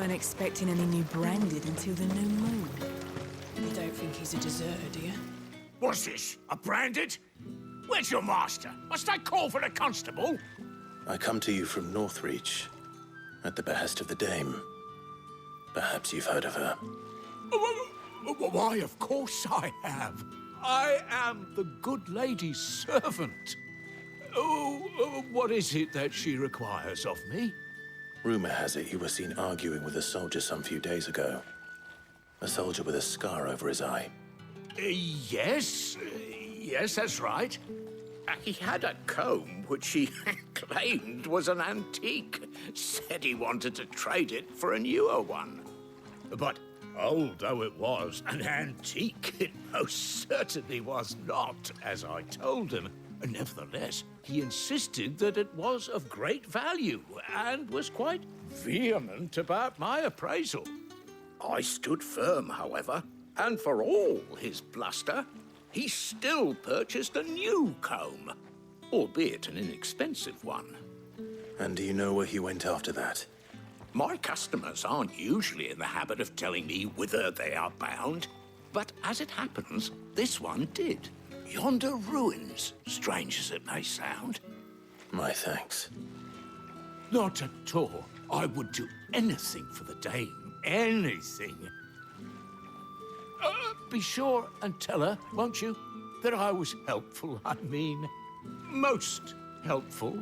weren't expecting any new branded until the new moon. You don't think he's a deserter, do you? What's this? A branded? Where's your master? Must I call for the constable? I come to you from Northreach, at the behest of the Dame. Perhaps you've heard of her. Why, of course I have. I am the good lady's servant. What is it that she requires of me? Rumor has it you were seen arguing with a soldier some few days ago. A soldier with a scar over his eye. Yes, that's right. He had a comb which he claimed was an antique. Said he wanted to trade it for a newer one. But old though it was, an antique it most certainly was not, as I told him. Nevertheless, he insisted that it was of great value and was quite vehement about my appraisal. I stood firm, however, and for all his bluster, he still purchased a new comb, albeit an inexpensive one. And do you know where he went after that? My customers aren't usually in the habit of telling me whither they are bound, but as it happens, this one did. Yonder ruins, strange as it may sound. My thanks. Not at all. I would do anything for the Dame. Anything. Be sure and tell her, won't you, that I was helpful. I mean, most helpful.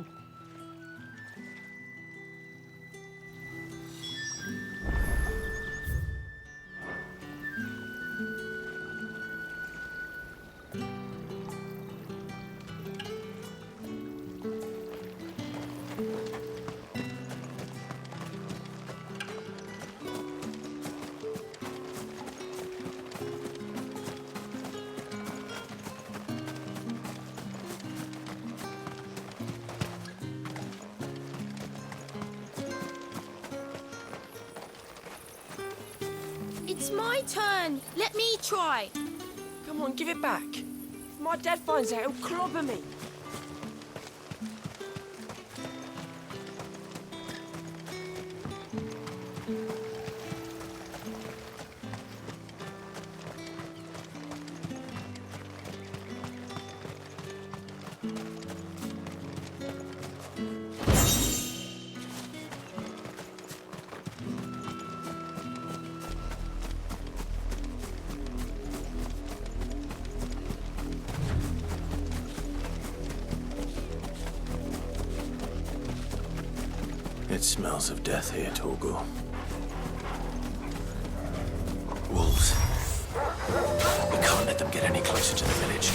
It's my turn. Let me try. Come on, give it back. If my dad finds out, he'll clobber me. It smells of death here, Torgal. Wolves. We can't let them get any closer to the village.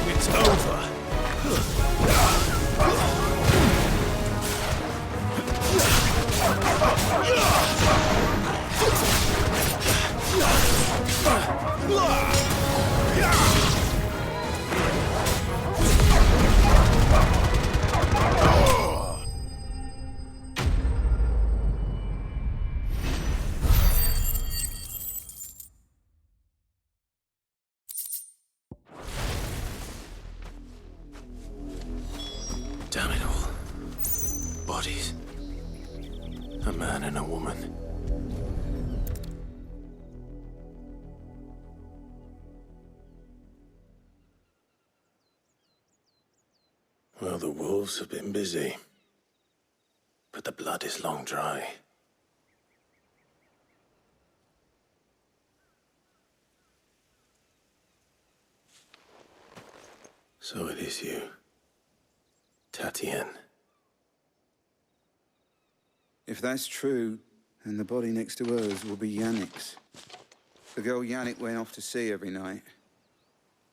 It's over. Damn it all. Bodies. A man and a woman. Well, the wolves have been busy. But the blood is long dry. So it is you. Tatienne. If that's true, then the body next to hers will be Yannick's. The girl Yannick went off to see every night.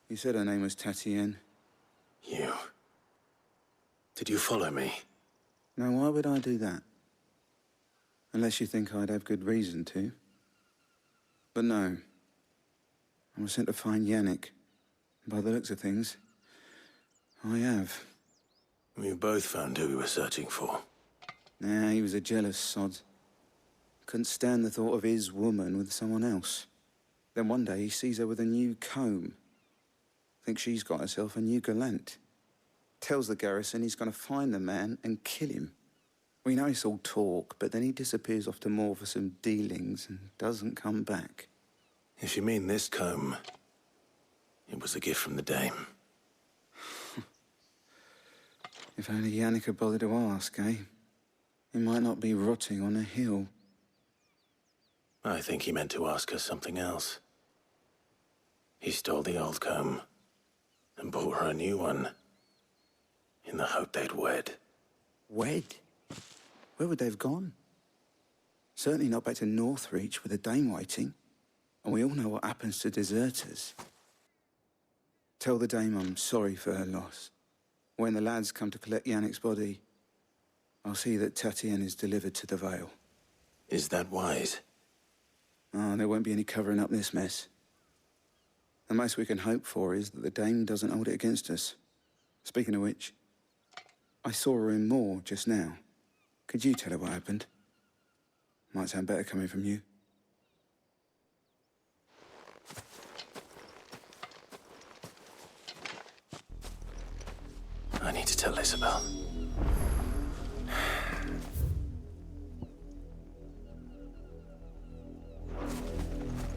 He said her name was Tatienne. You... Did you follow me? Now, why would I do that? Unless you think I'd have good reason to. But no. I was sent to find Yannick. By the looks of things, I have. We both found who we were searching for. Nah, he was a jealous sod. Couldn't stand the thought of his woman with someone else. Then one day he sees her with a new comb. Thinks she's got herself a new gallant. Tells the garrison he's gonna find the man and kill him. We know it's all talk, but then he disappears off to Moor for some dealings and doesn't come back. If you mean this comb, it was a gift from the dame. If only Yannick had bothered to ask, eh? He might not be rotting on a hill. I think he meant to ask her something else. He stole the old comb and bought her a new one in the hope they'd wed. Wed? Where would they have gone? Certainly not back to Northreach with a dame waiting. And we all know what happens to deserters. Tell the dame I'm sorry for her loss. When the lads come to collect Yannick's body, I'll see that Tatienne is delivered to the Vale. Is that wise? Oh, there won't be any covering up this mess. The most we can hope for is that the dame doesn't hold it against us. Speaking of which, I saw her in Moor just now. Could you tell her what happened? Might sound better coming from you. I need to tell Isabel.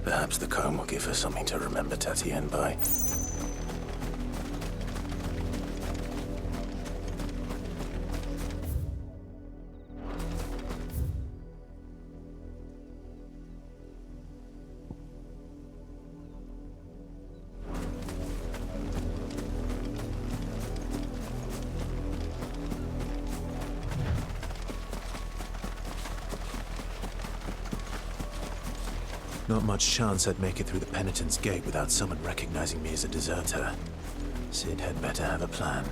Perhaps the comb will give her something to remember Tatienne by. Not much chance I'd make it through the Penitent's Gate without someone recognizing me as a deserter. Sid had better have a plan.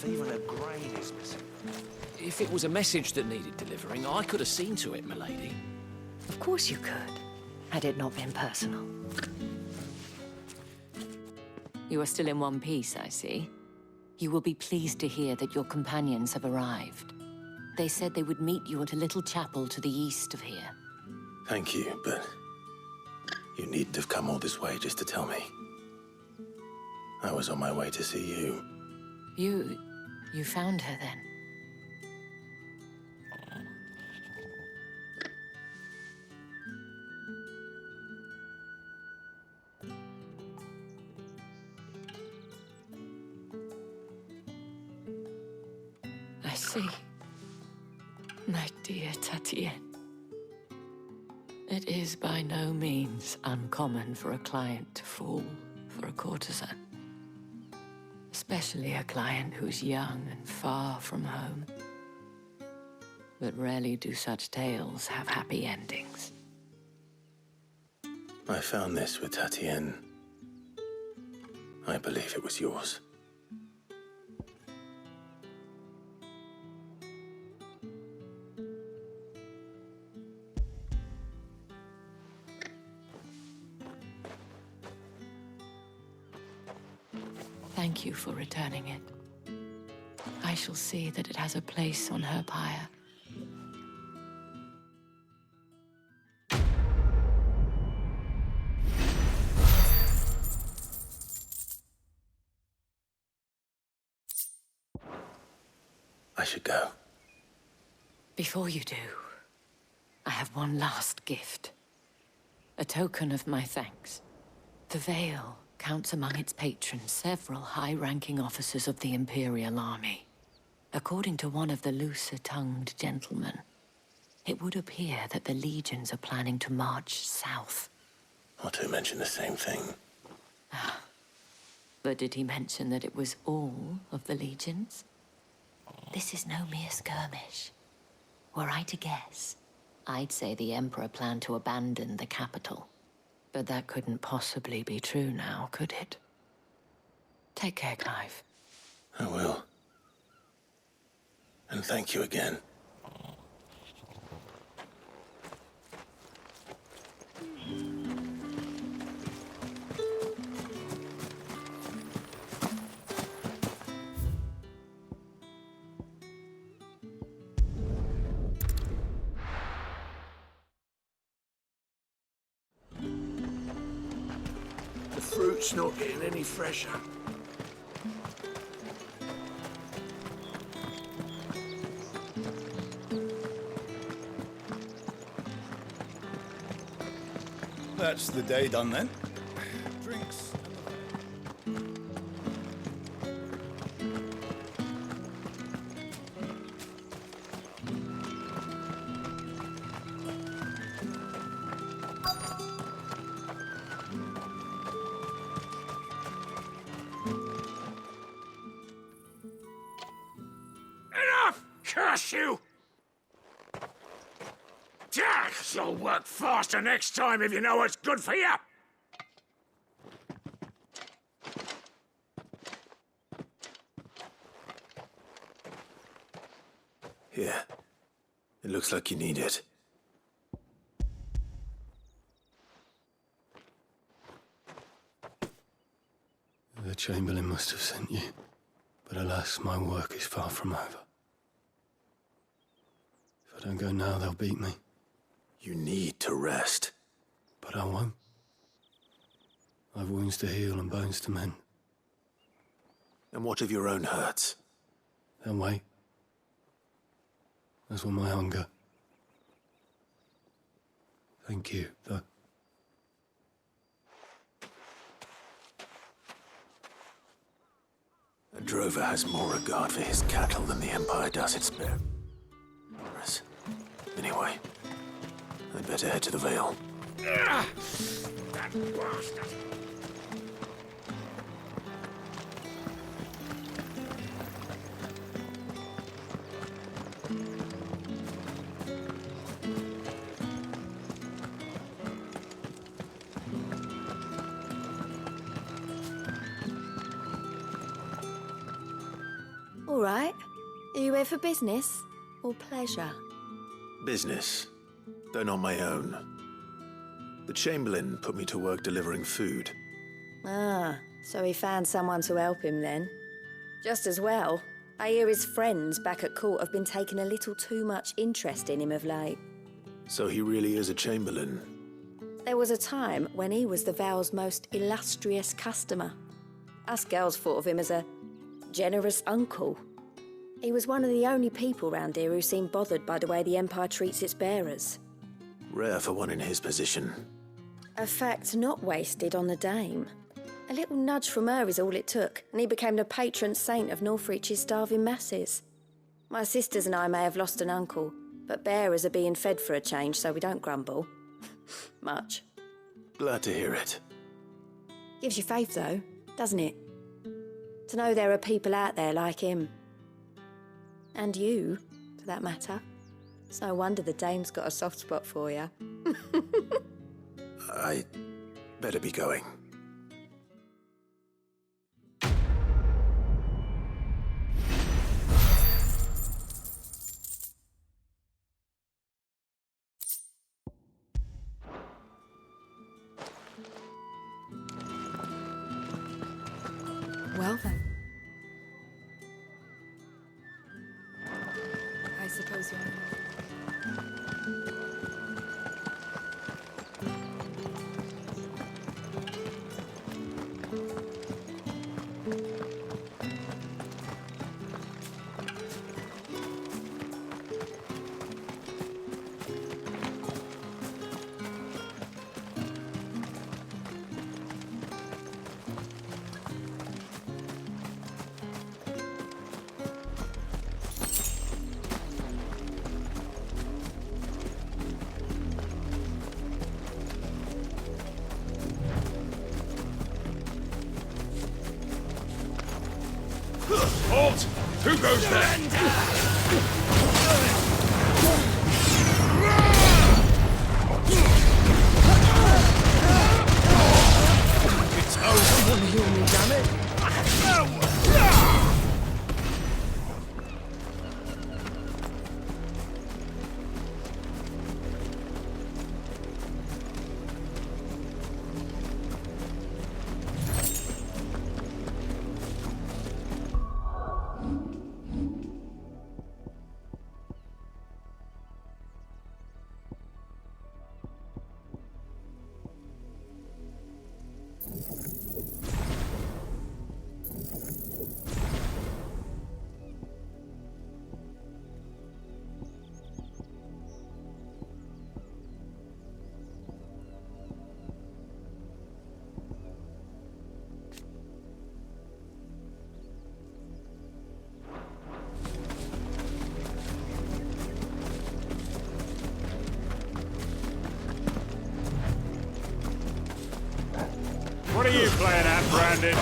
if even a grain is missing. If it was a message that needed delivering, I could have seen to it, milady. Of course you could, had it not been personal. You are still in one piece, I see. You will be pleased to hear that your companions have arrived. They said they would meet you at a little chapel to the east of here. Thank you, but you needn't have come all this way just to tell me. I was on my way to see you. You found her then? I see. My dear Tatienne. It is by no means uncommon for a client to fall for a courtesan. Especially a client who's young and far from home. But rarely do such tales have happy endings. I found this with Tatienne. I believe it was yours. Thank you for returning it. I shall see that it has a place on her pyre. I should go. Before you do, I have one last gift. A token of my thanks. The Veil counts among its patrons several high-ranking officers of the Imperial Army. According to one of the looser-tongued gentlemen, it would appear that the legions are planning to march south. Not to mention the same thing. But did he mention that it was all of the legions? This is no mere skirmish. Were I to guess, I'd say the Emperor planned to abandon the capital. But that couldn't possibly be true now, could it? Take care, Clive. I will. And thank you again. The fruit's not getting any fresher. That's the day done then. Drinks. Enough! Curse you! You'll work faster next time if you know what's good for you! Here. It looks like you need it. The Chamberlain must have sent you. But alas, my work is far from over. If I don't go now, they'll beat me. You need to rest. But I won't. I've wounds to heal and bones to mend. And what of your own hurts? They'll wait. As will my hunger. Thank you, though. A drover has more regard for his cattle than the Empire does its bearers. Anyway, I'd better head to the Vale. That bastard! All right. Are you here for business or pleasure? Business, though not my own. The Chamberlain put me to work delivering food. Ah, so he found someone to help him then. Just as well. I hear his friends back at court have been taking a little too much interest in him of late. So he really is a Chamberlain. There was a time when he was the Vale's most illustrious customer. Us girls thought of him as a generous uncle. He was one of the only people round here who seemed bothered by the way the Empire treats its bearers. Rare for one in his position. A fact not wasted on the dame. A little nudge from her is all it took, and he became the patron saint of Northreach's starving masses. My sisters and I may have lost an uncle, but bearers are being fed for a change, so we don't grumble. Much. Glad to hear it. Gives you faith, though, doesn't it? To know there are people out there like him. And you, for that matter. It's no wonder the dame's got a soft spot for you. I better be going. Well then. I suppose you're... Halt! Who goes there? It's over. Heal me, damn it! What are you playing at, Brandon?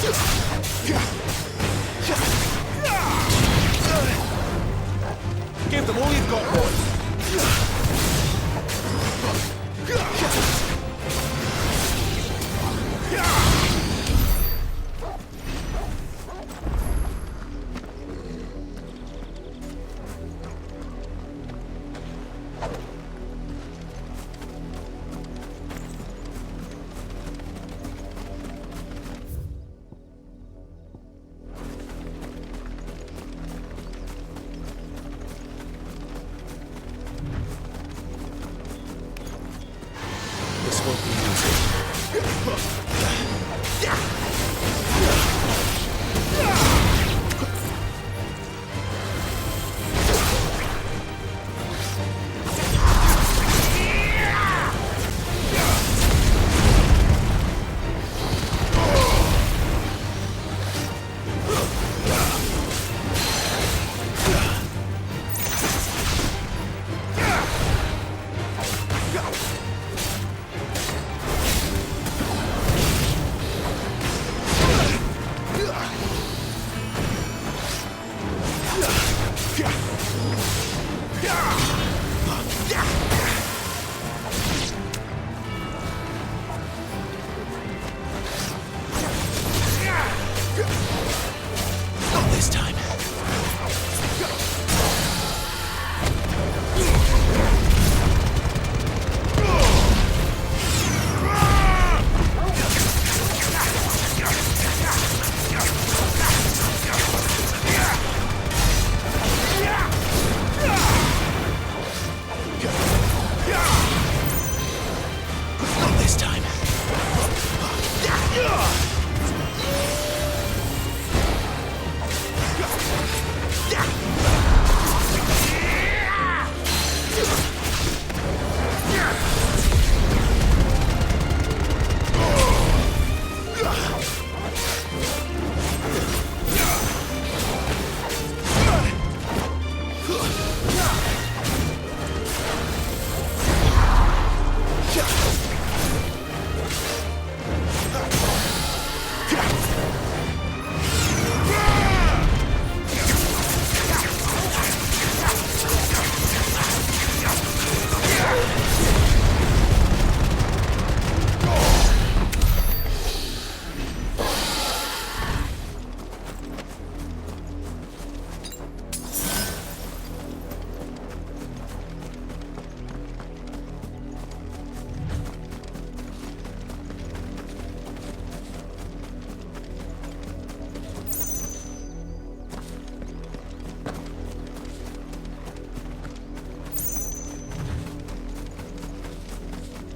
Give them all you've got, boys. This won't be easy. Not this time. Not this time.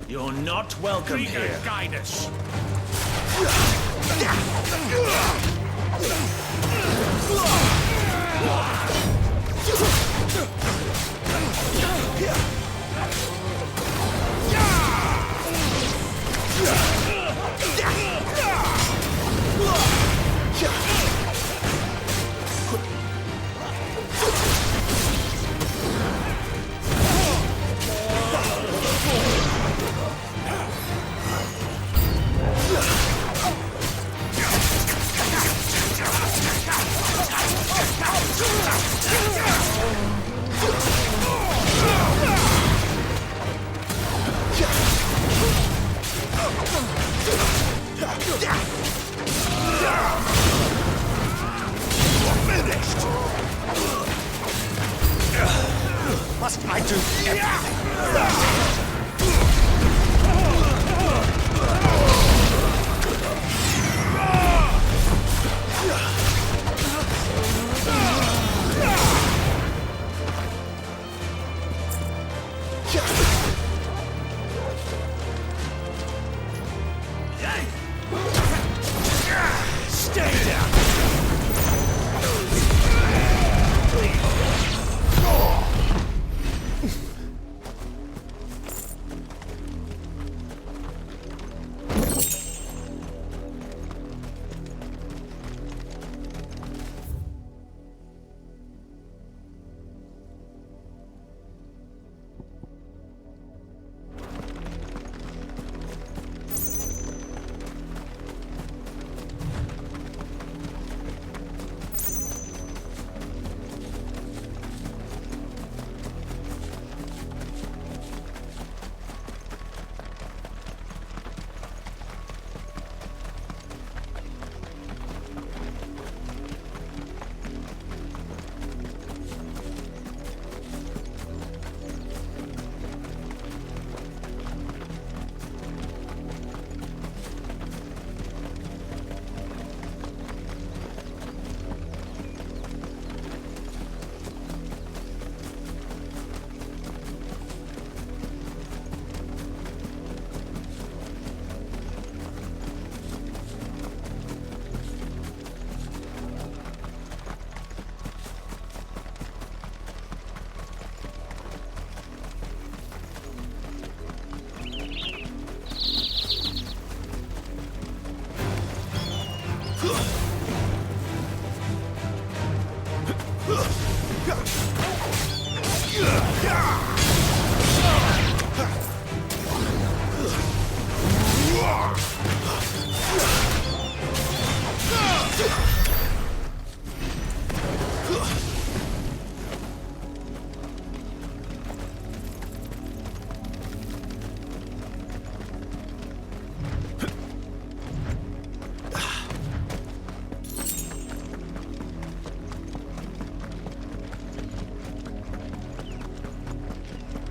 You're not welcome here. Guide us. Must I do everything? Stay down.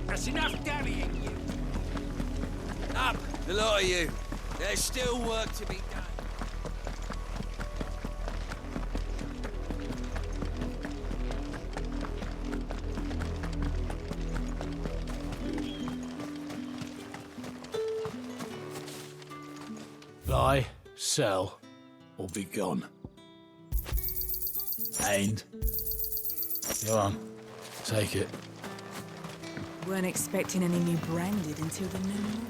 That's enough dallying, you. Up, the lot of you. There's still work to be done. Buy, sell, or be gone. And go on, take it. Weren't expecting any new branded until the new moon.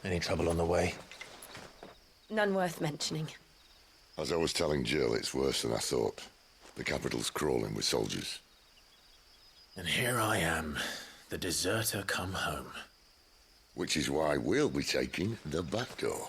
Any trouble on the way? None worth mentioning. As I was telling Jill, it's worse than I thought. The capital's crawling with soldiers. And here I am, the deserter come home. Which is why we'll be taking the back door.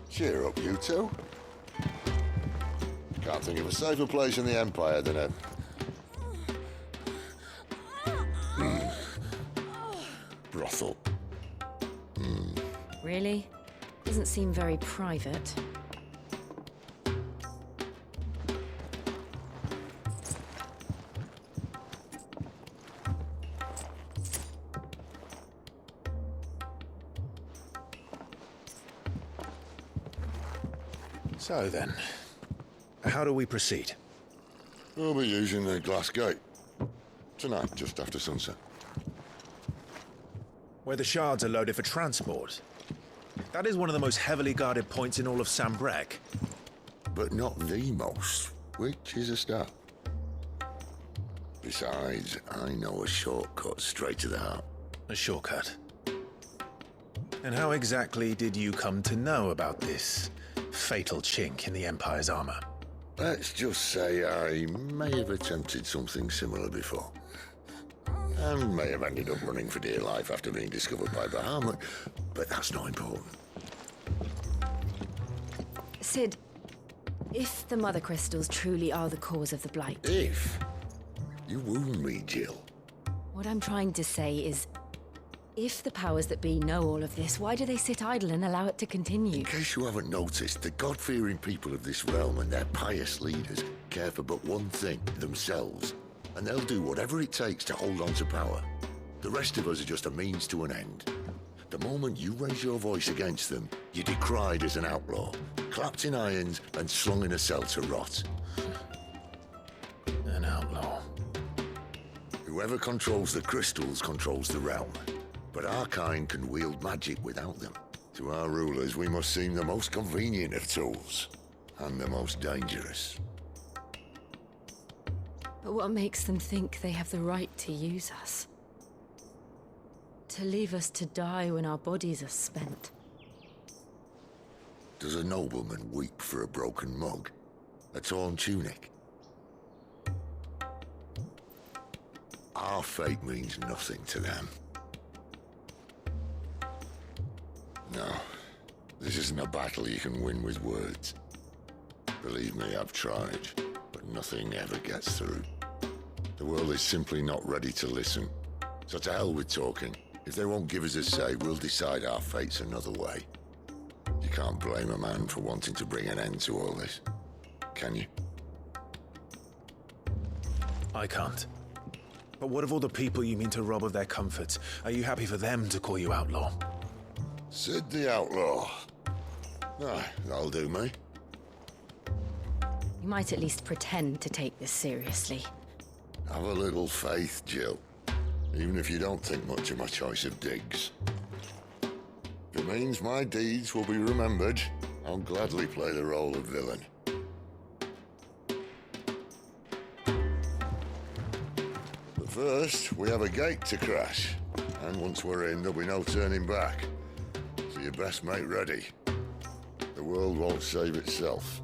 Cheer up, you two. Can't think of a safer place in the Empire than a... brothel. Really? Doesn't seem very private. So then, how do we proceed? We'll be using the glass gate. Tonight, just after sunset. Where the shards are loaded for transport. That is one of the most heavily guarded points in all of Sambrec. But not the most, which is a start. Besides, I know a shortcut straight to the heart. A shortcut? And how exactly did you come to know about this fatal chink in the Empire's armor? Let's just say I may have attempted something similar before. And may have ended up running for dear life after being discovered by Bahamut, but that's not important. Sid, if the Mother Crystals truly are the cause of the Blight... If? You wound me, Jill. What I'm trying to say is, If the powers that be know all of this, why do they sit idle and allow it to continue? In case you haven't noticed, the God-fearing people of this realm and their pious leaders care for but one thing, themselves. And they'll do whatever it takes to hold on to power. The rest of us are just a means to an end. The moment you raise your voice against them, you're decried as an outlaw, clapped in irons and slung in a cell to rot. An outlaw. Whoever controls the crystals controls the realm. But our kind can wield magic without them. To our rulers, we must seem the most convenient of tools, and the most dangerous. But what makes them think they have the right to use us? To leave us to die when our bodies are spent? Does a nobleman weep for a broken mug? A torn tunic? Our fate means nothing to them. No, this isn't a battle you can win with words. Believe me, I've tried, but nothing ever gets through. The world is simply not ready to listen. So to hell with talking. If they won't give us a say, we'll decide our fates another way. You can't blame a man for wanting to bring an end to all this, can you? I can't. But what of all the people you mean to rob of their comforts? Are you happy for them to call you outlaw? Sid the Outlaw. Ah, that'll do me. You might at least pretend to take this seriously. Have a little faith, Jill. Even if you don't think much of my choice of digs. If it means my deeds will be remembered, I'll gladly play the role of villain. But first, we have a gate to crash. And once we're in, there'll be no turning back. So you best make ready. The world won't save itself.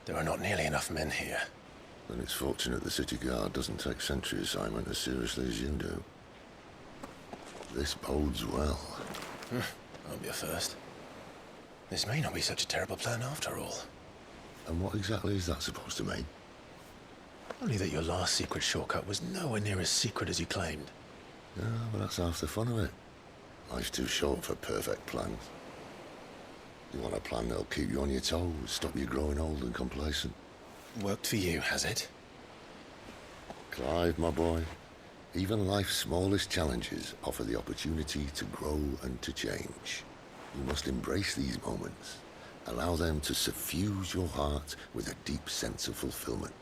There are not nearly enough men here. Then it's fortunate the city guard doesn't take sentry assignment as seriously as you do. This bodes well. Won't be a first. This may not be such a terrible plan after all. And what exactly is that supposed to mean? Only that your last secret shortcut was nowhere near as secret as you claimed. Yeah, but that's half the fun of it. Life's too short for perfect plans. You want a plan that'll keep you on your toes, stop you growing old and complacent. Worked for you, has it? Clive, my boy, even life's smallest challenges offer the opportunity to grow and to change. You must embrace these moments. Allow them to suffuse your heart with a deep sense of fulfillment.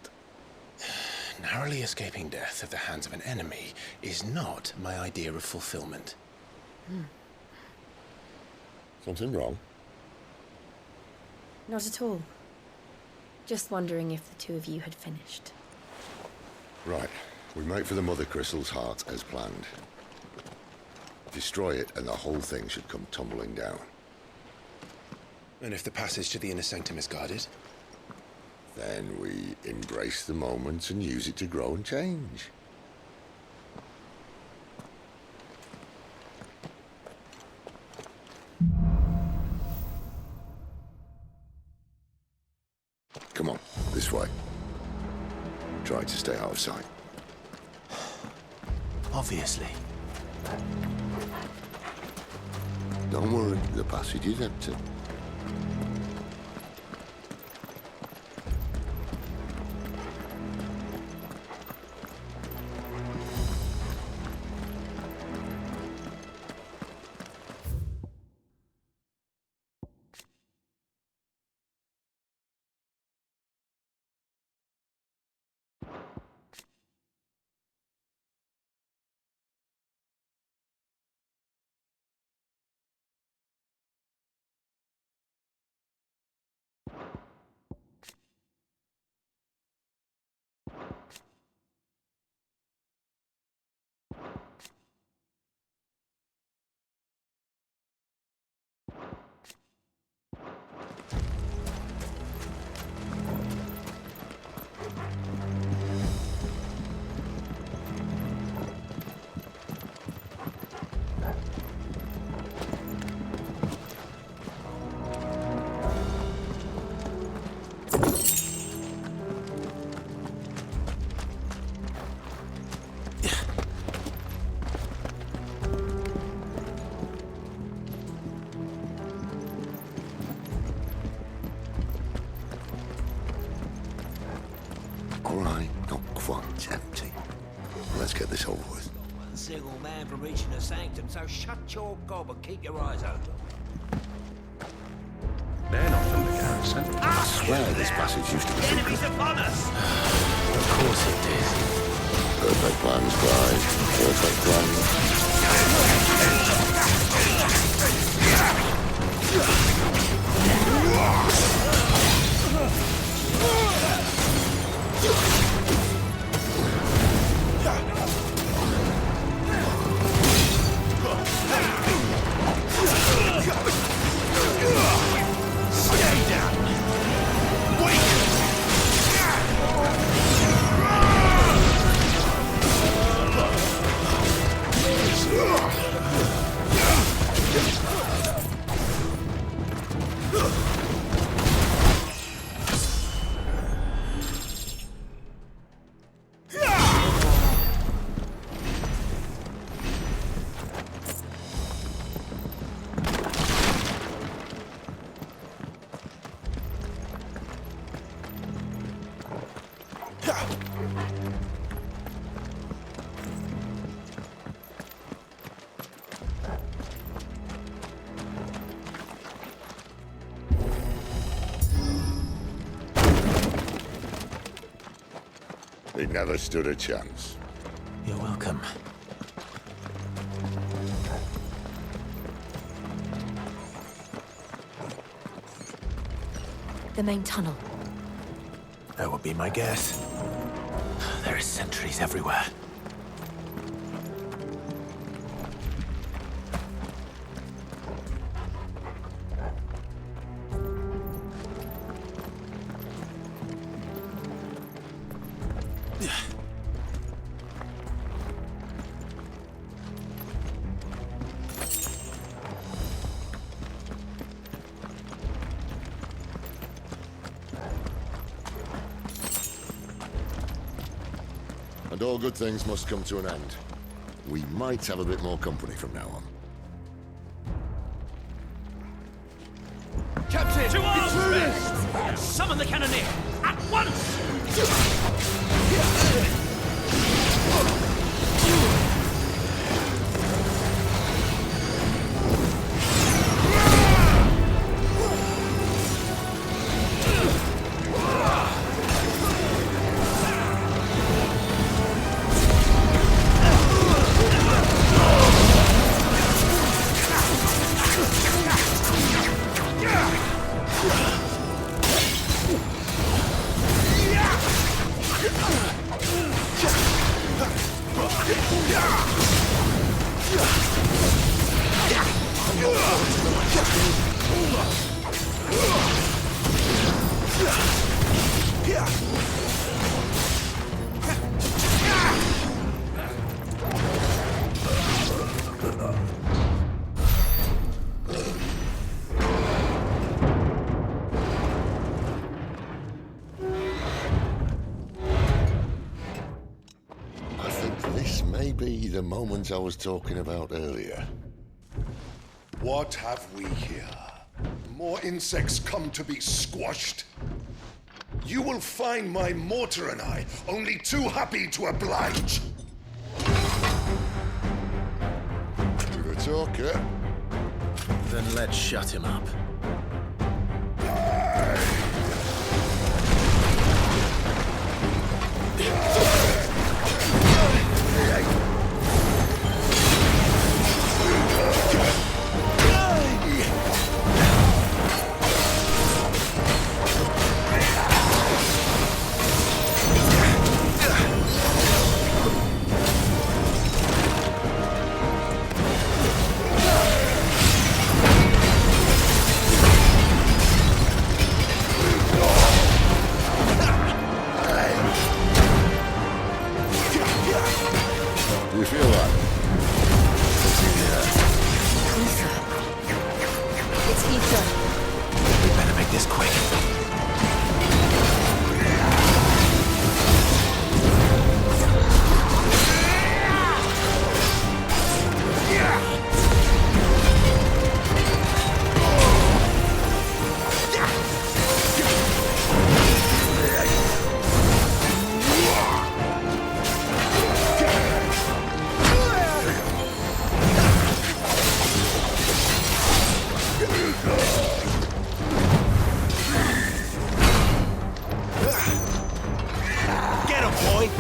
Narrowly escaping death at the hands of an enemy is not my idea of fulfillment. Something wrong? Not at all. Just wondering if the two of you had finished. Right. We make for the Mother Crystal's heart as planned. Destroy it and the whole thing should come tumbling down. And if the passage to the inner sanctum is guarded? Then we embrace the moment and use it to grow and change. Come on, this way. Try to stay out of sight. Obviously. Don't worry, the passage is empty. All right, not quite empty. Let's get this over with. One single man from reaching the sanctum, so shut your gob and keep your eyes open. They're not from the garrison. I swear this passage used to be... Enemies upon us! Of course it did. Perfect plans, Clive. Perfect Stay down! Wait! They never stood a chance. You're welcome. The main tunnel. That would be my guess. There are sentries everywhere. And all good things must come to an end. We might have a bit more company from now on. Captain! To arms! Summon the cannoneer! At once! the moment I was talking about earlier. What have we here? More insects come to be squashed? You will find my mortar and I only too happy to oblige. To the talker. Then let's shut him up. Do you feel that? It's ether. We better make this quick. Get him, boy!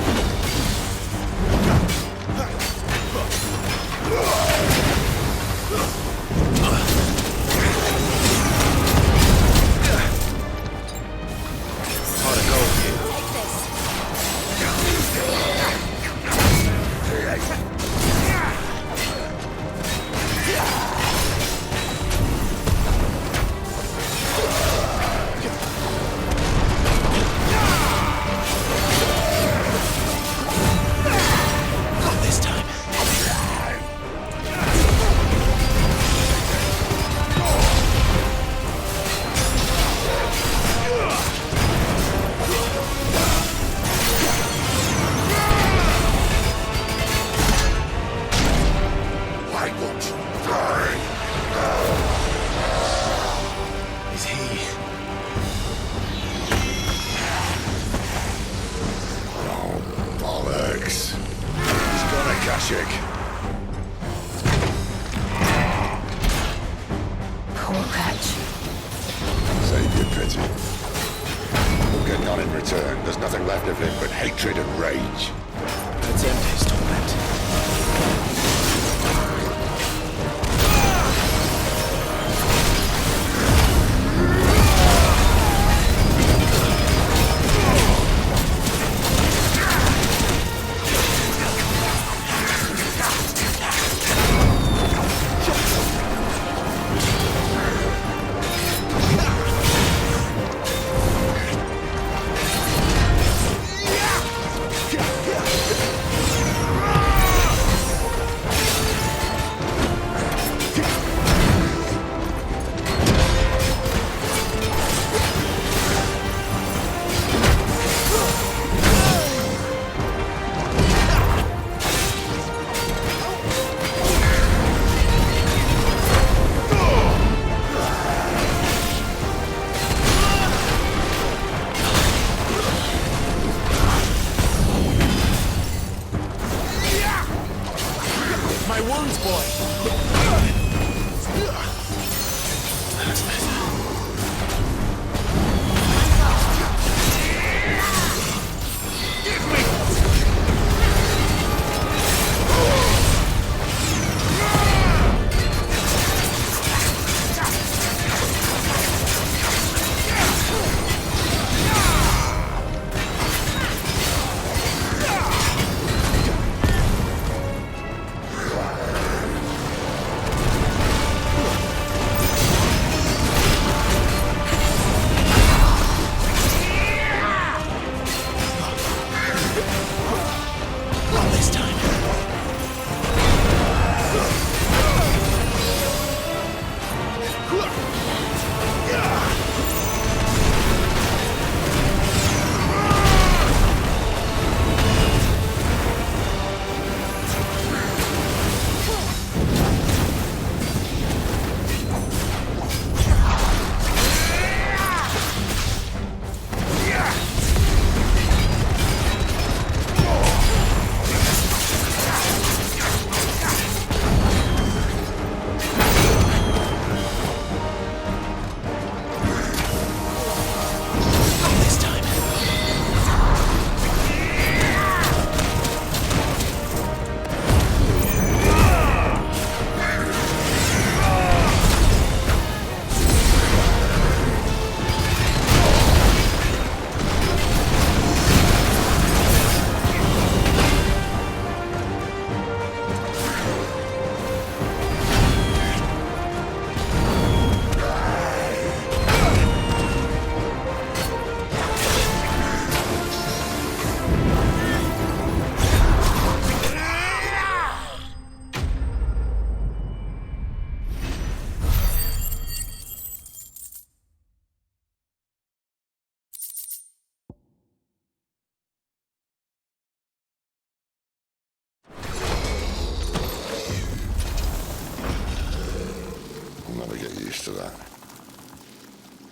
Hard to go with you. Not this time. Why won't you die? Is he? Oh, bollocks. He's got a Kashik. Poor wretch. Save your pity. We'll get none in return. There's nothing left of him but hatred and rage. Let's end his torment.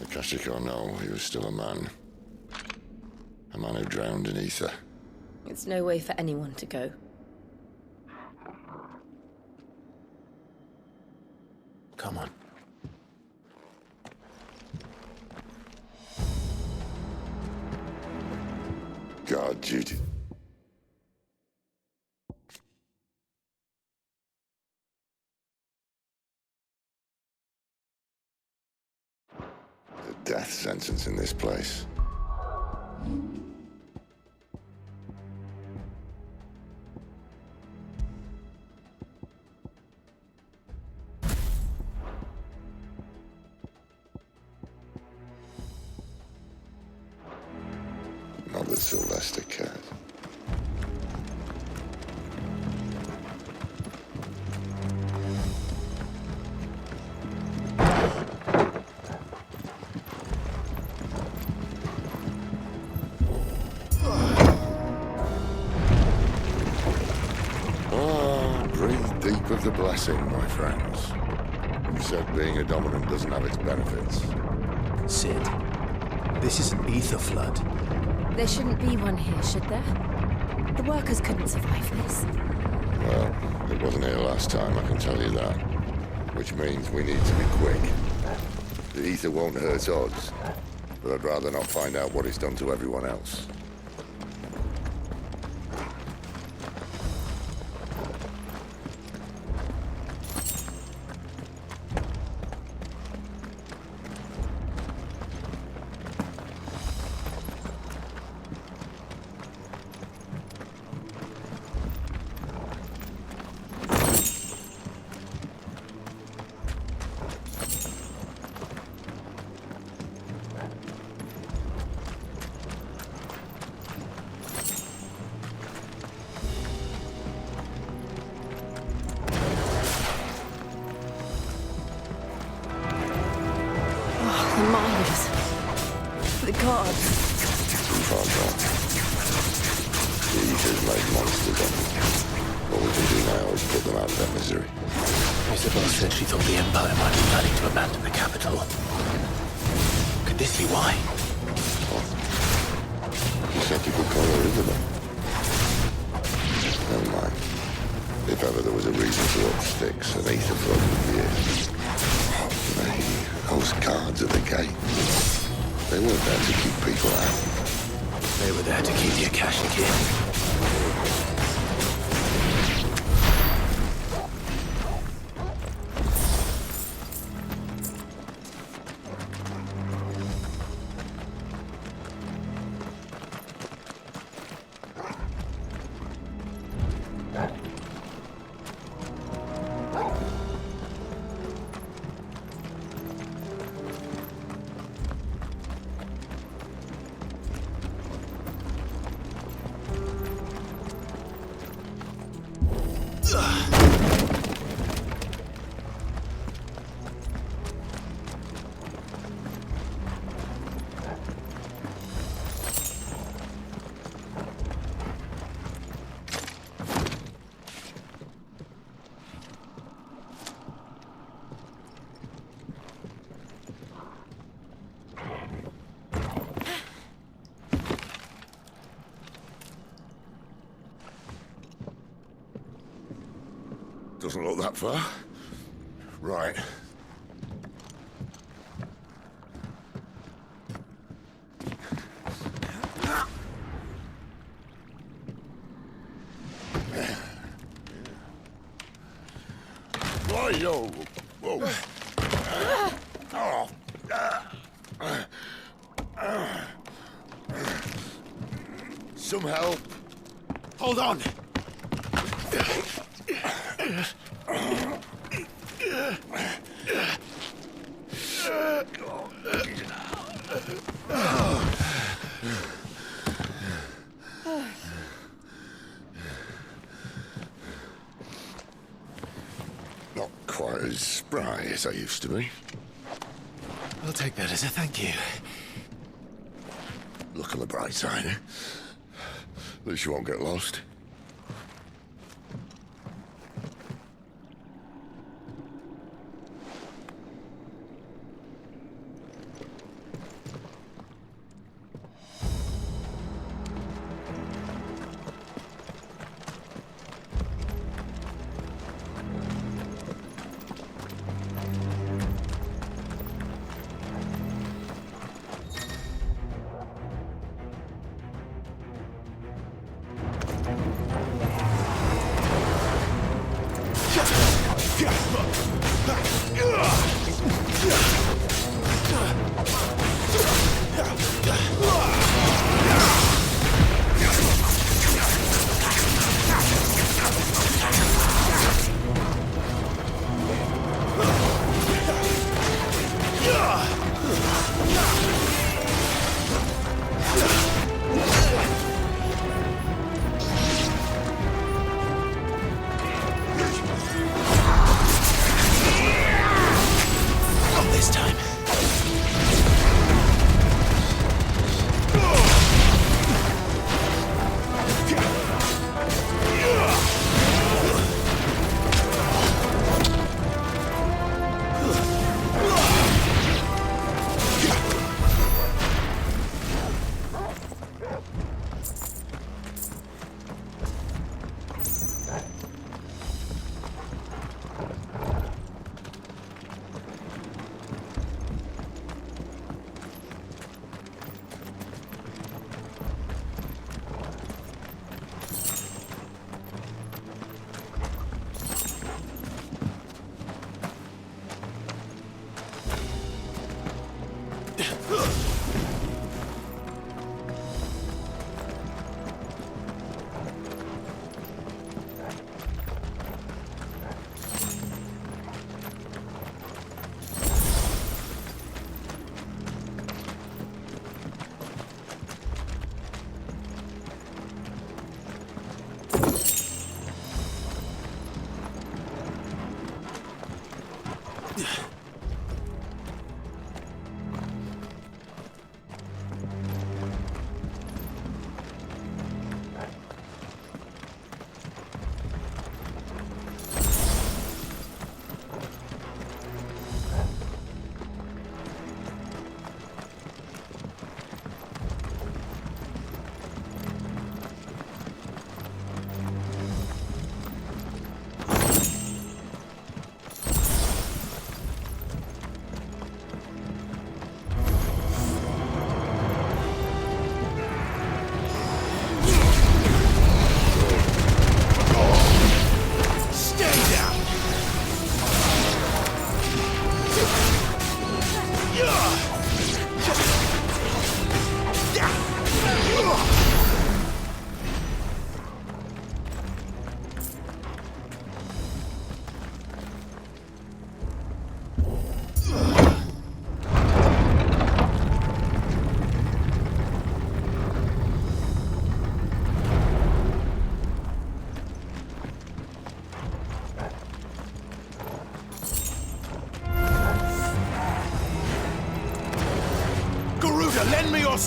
Akashic or no, he was still a man. A man who drowned in ether. It's no way for anyone to go. Come on. Guard duty. The death sentence in this place. Not that Sylvester cares. Breathe deep of the blessing, my friends. You said being a dominant doesn't have its benefits. Sid, this is an ether flood. There shouldn't be one here, should there? The workers couldn't survive this. Well, it wasn't here last time, I can tell you that. Which means we need to be quick. The ether won't hurt odds, but I'd rather not find out what it's done to everyone else. The miners. The gods. Too far gone. The ether's made monsters of them. What we can do now is put them out of their misery. Isabel said she thought the Empire might be planning to abandon the capital. Could this be why? What? You said you could call her Isabel. Never mind. If ever there was a reason to up sticks, an ether flood would be it. Those guards at the gate. They weren't there to keep people out. They were there to keep the Akashic in. Doesn't look that far. Right. Whoa, whoa. Some help. Hold on! Not quite as spry as I used to be. I'll take that as a thank you. Look on the bright side, eh? At least you won't get lost. Lend me your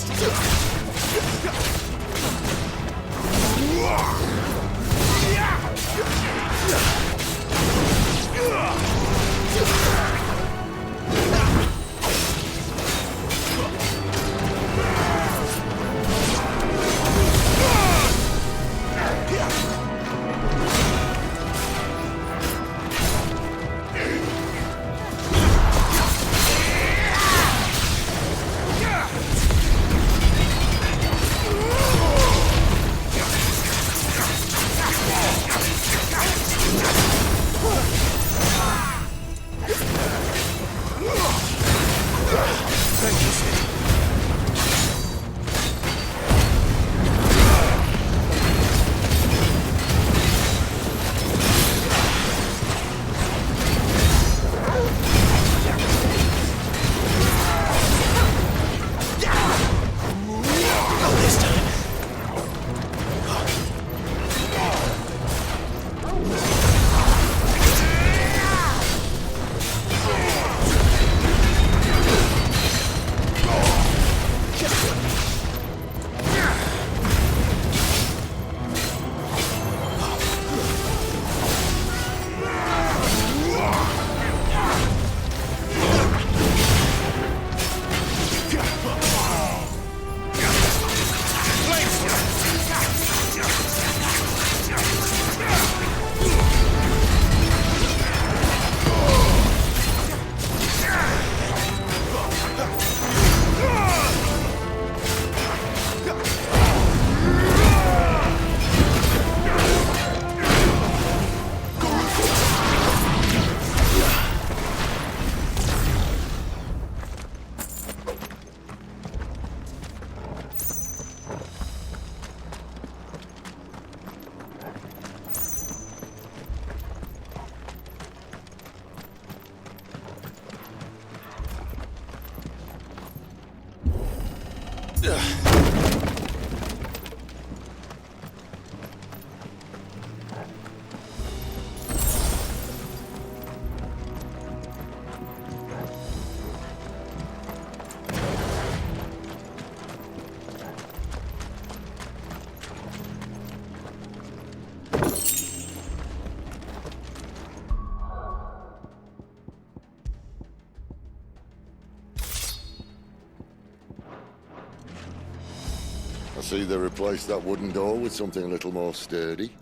I see they replaced that wooden door with something a little more sturdy.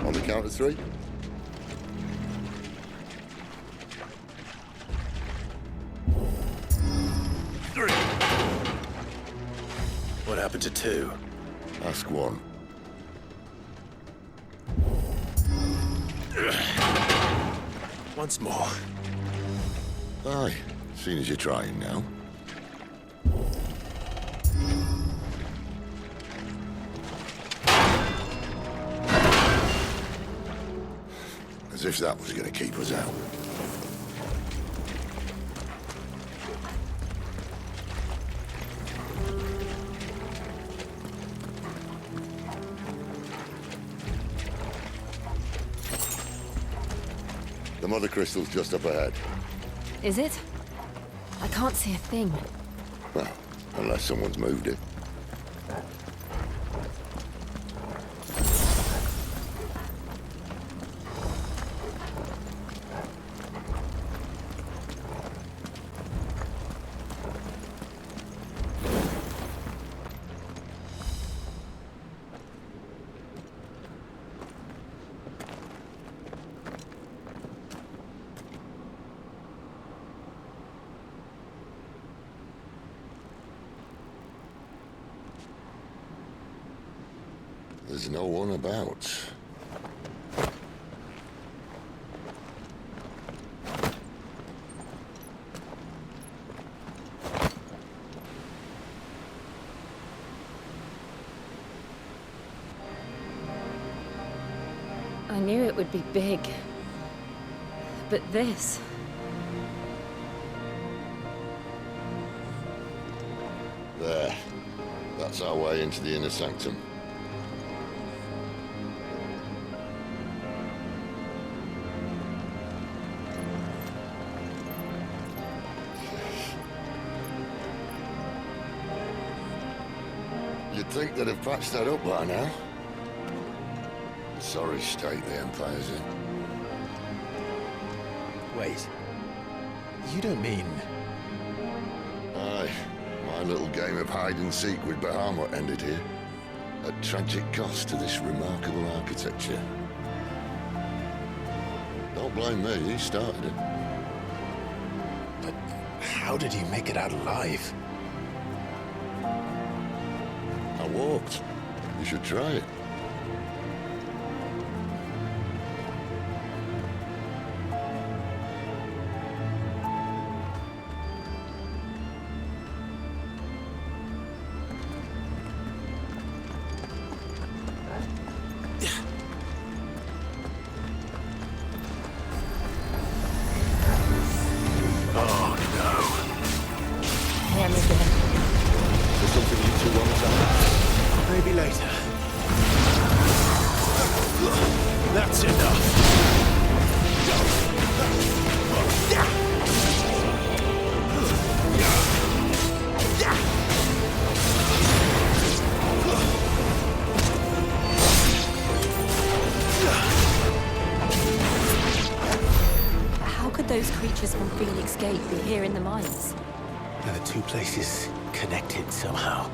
On the count of three. What happened to two? Ask one. once more. Aye, seeing as you're trying now. As if that was going to keep us out. The mother crystal's just up ahead. Is it? I can't see a thing. Well, unless someone's moved it. There's no one about. I knew it would be big. But this... There. That's our way into the inner sanctum. You'd think they'd have patched that up by now. Sorry state the Empire's in. Wait. You don't mean... Aye. My little game of hide-and-seek with Bahamut ended here. At tragic cost to this remarkable architecture. Don't blame me, he started it. But how did you make it out alive? I walked. You should try it. Maybe later. That's enough. How could those creatures from Phoenix Gate be here in the mines? Are the two places connected somehow?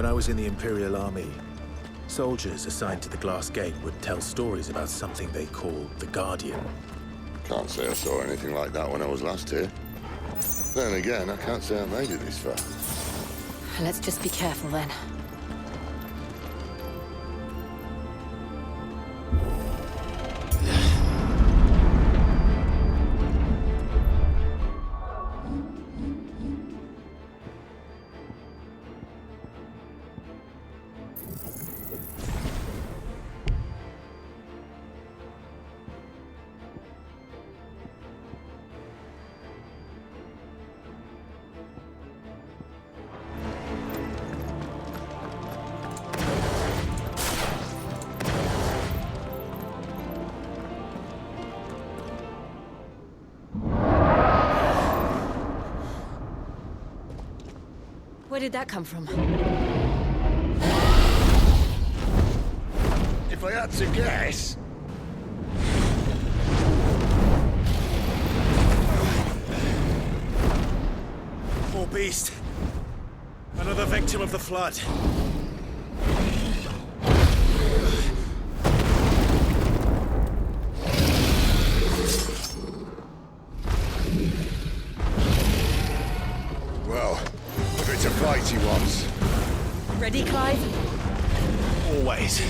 When I was in the Imperial Army, soldiers assigned to the Glass Gate would tell stories about something they called the Guardian. Can't say I saw anything like that when I was last here. Then again, I can't say I made it this far. Let's just be careful then. Where did that come from? If I had to guess... Poor beast. Another victim of the flood. Well, if it's a fight he wants. Ready, Clive? Always.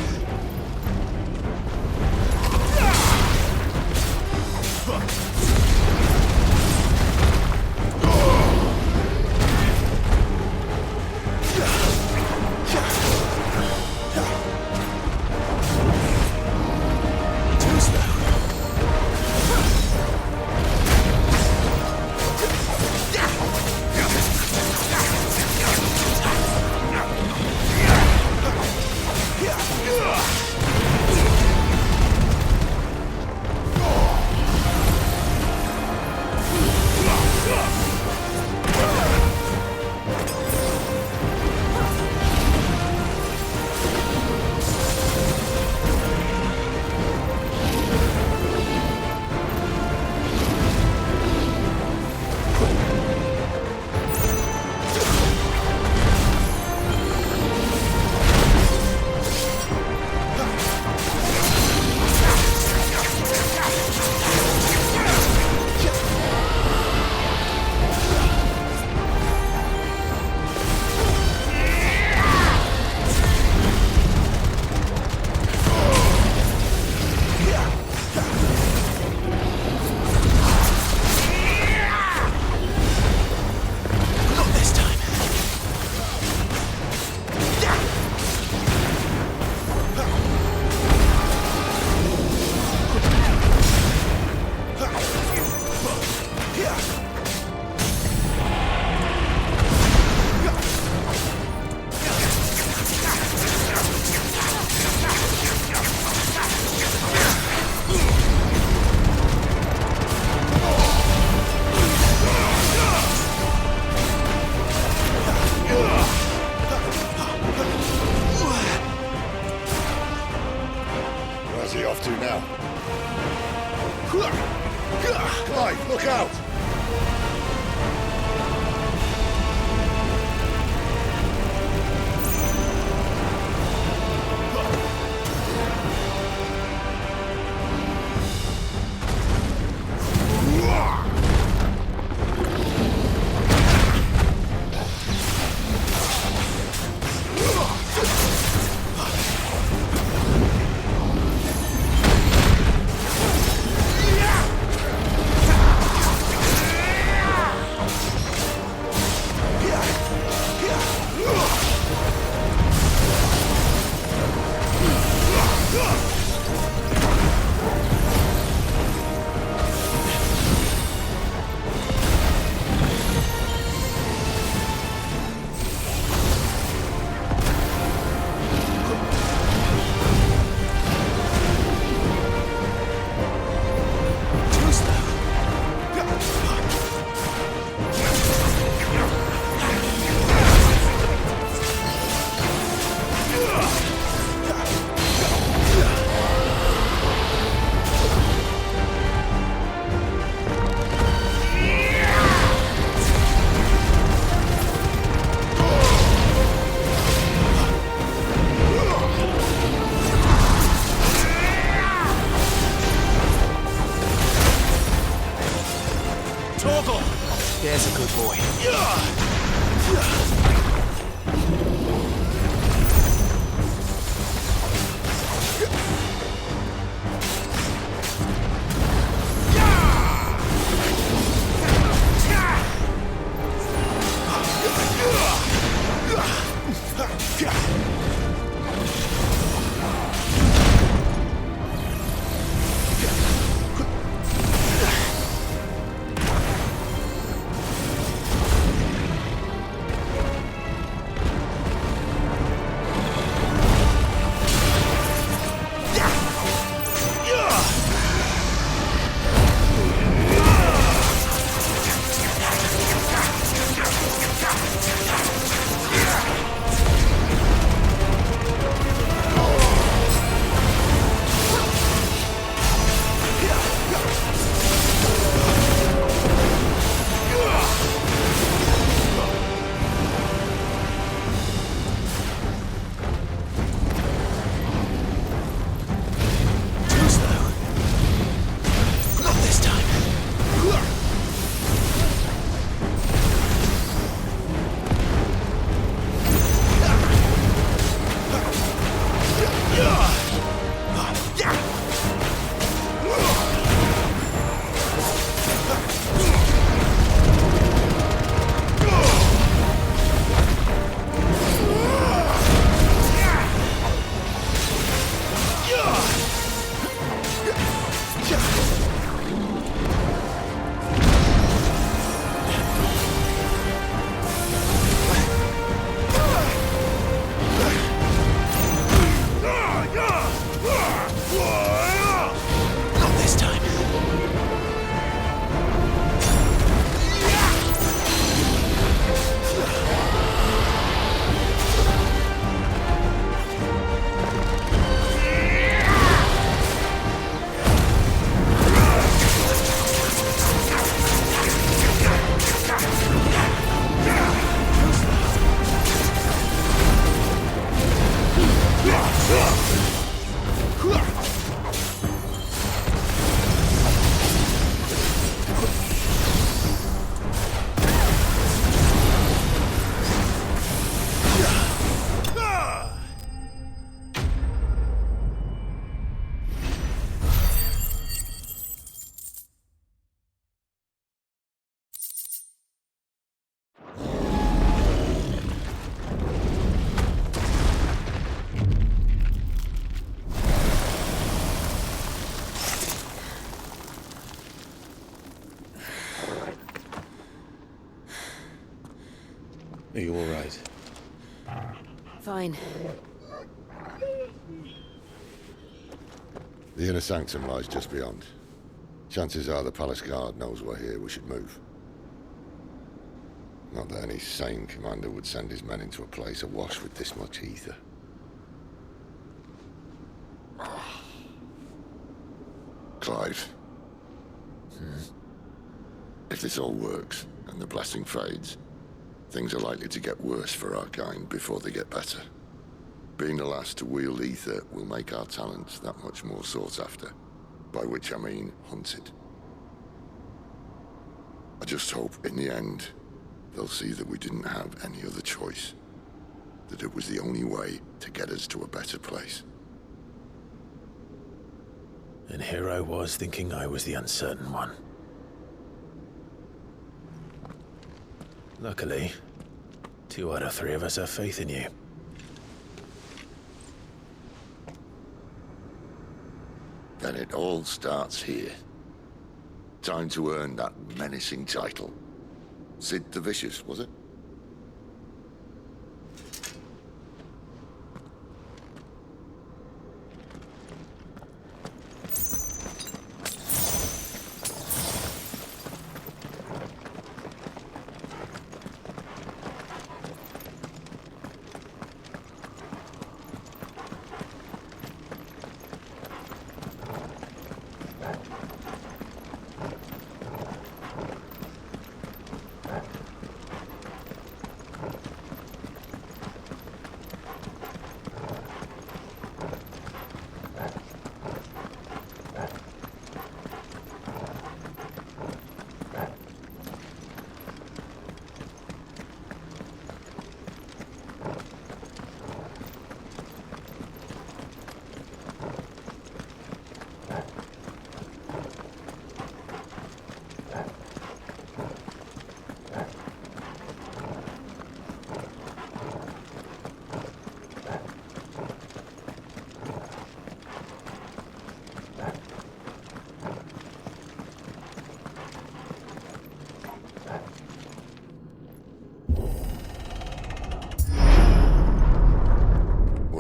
Fine. The inner sanctum lies just beyond. Chances are the palace guard knows we're here. We should move. Not that any sane commander would send his men into a place awash with this much ether. Clive. If this all works, and the blessing fades, things are likely to get worse for our kind before they get better. Being the last to wield ether will make our talents that much more sought after. By which I mean hunted. I just hope, in the end, they'll see that we didn't have any other choice. That it was the only way to get us to a better place. And here I was thinking I was the uncertain one. Luckily, 2 out of 3 of us have faith in you. Then it all starts here. Time to earn that menacing title. Sid the Vicious, was it?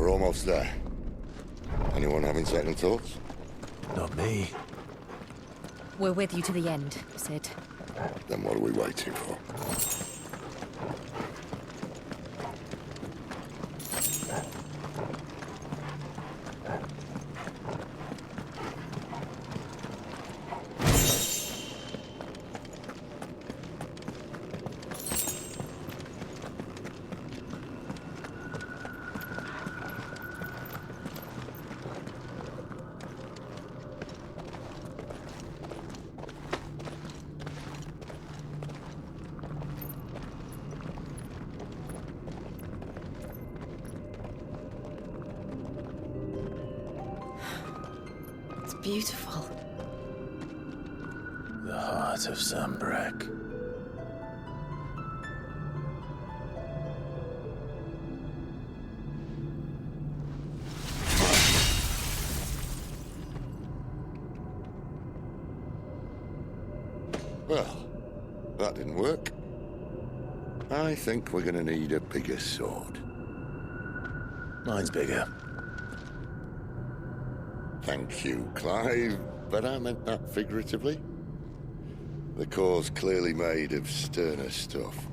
Almost there. Anyone having second thoughts? Not me. We're with you to the end, Sid. Then what are we waiting for? Beautiful. The heart of Sambrek. Well, that didn't work. I think we're gonna need a bigger sword. Mine's bigger. Thank you, Clive, but I meant that figuratively. The core's clearly made of sterner stuff.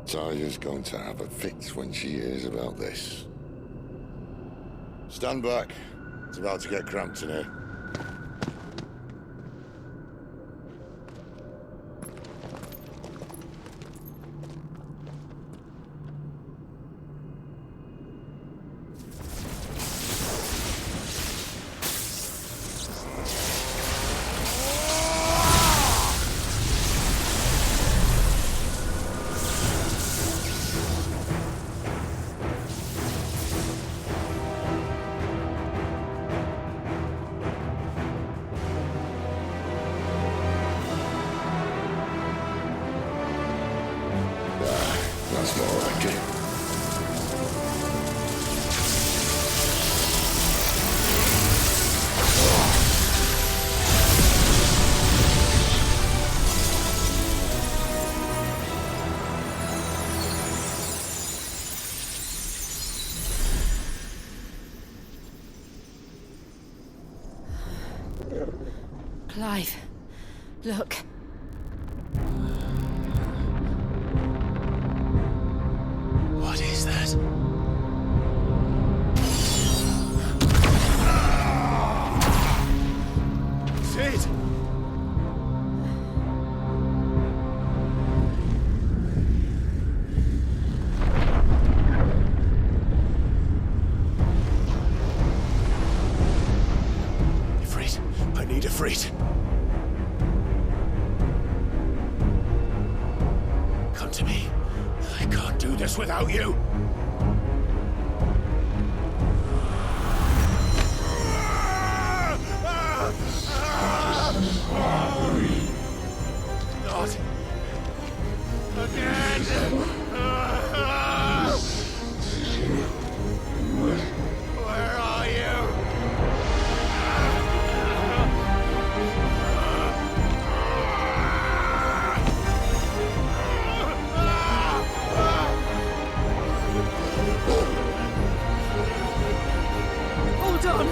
Taya's going to have a fit when she hears about this. Stand back. It's about to get cramped in here. That's more like it. alive. Look. What is that? Sid! Ifrit, I need Ifrit. Come to me. I can't do this without you. Not again. Where are you? Hold on!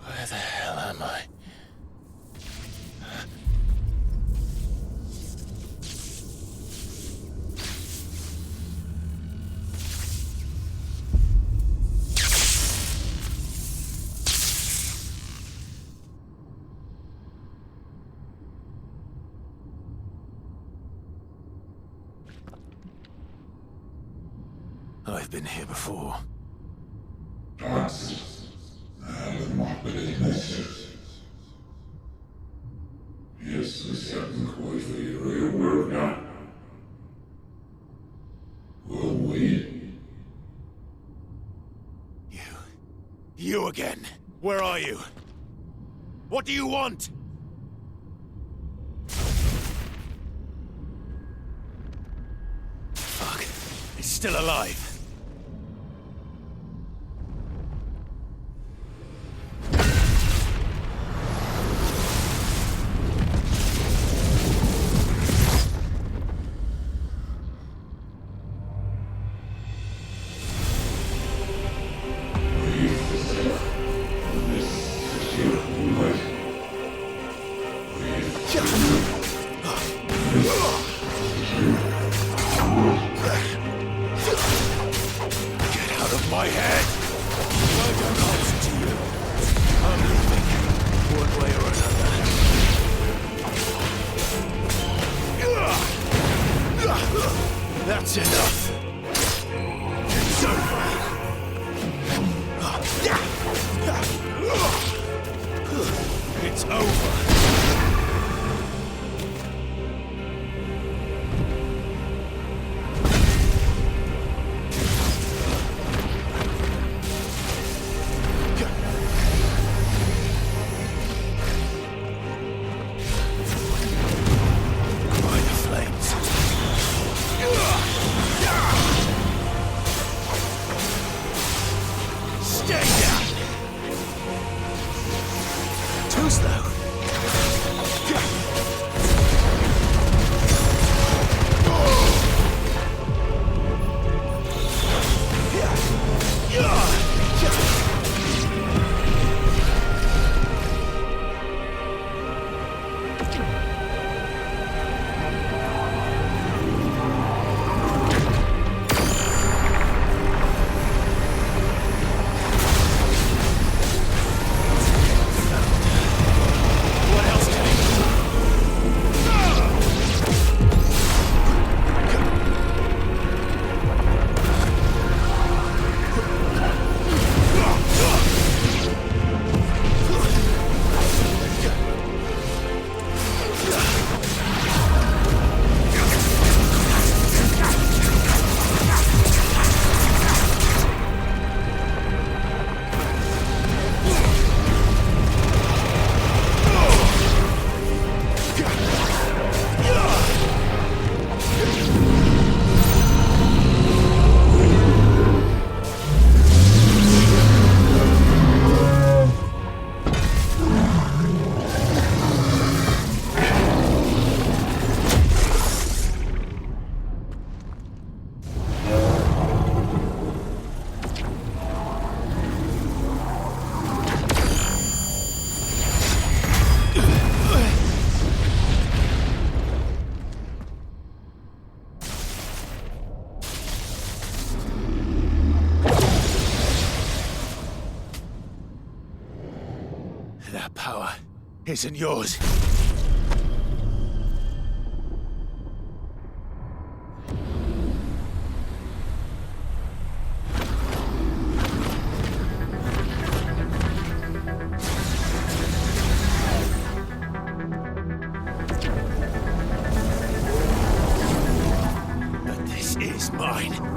Where the hell am I? I've been here before. You again. Where are you? What do you want? Fuck. It's still alive. My head! I don't answer to you. I'm leaving, one way or another. That's enough. It's over. It's over. isn't yours. But this is mine.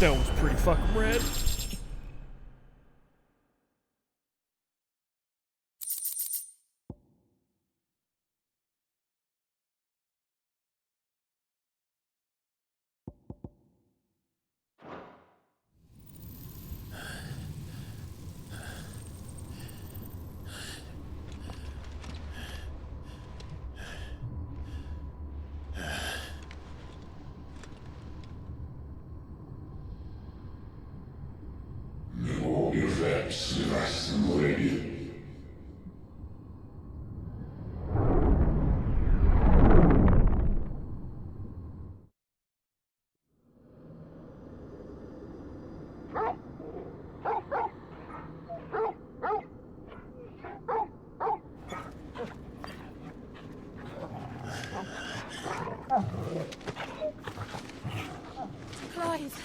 That was pretty fucking rad. FFXVI. Clive.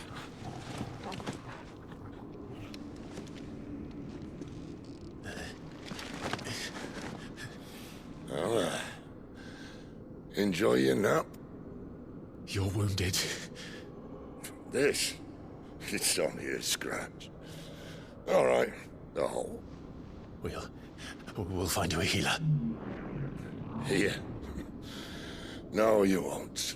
Well, enjoy your nap. You're wounded. This? It's only a scratch. All right, the hole. We'll find you a healer. Here? No, you won't.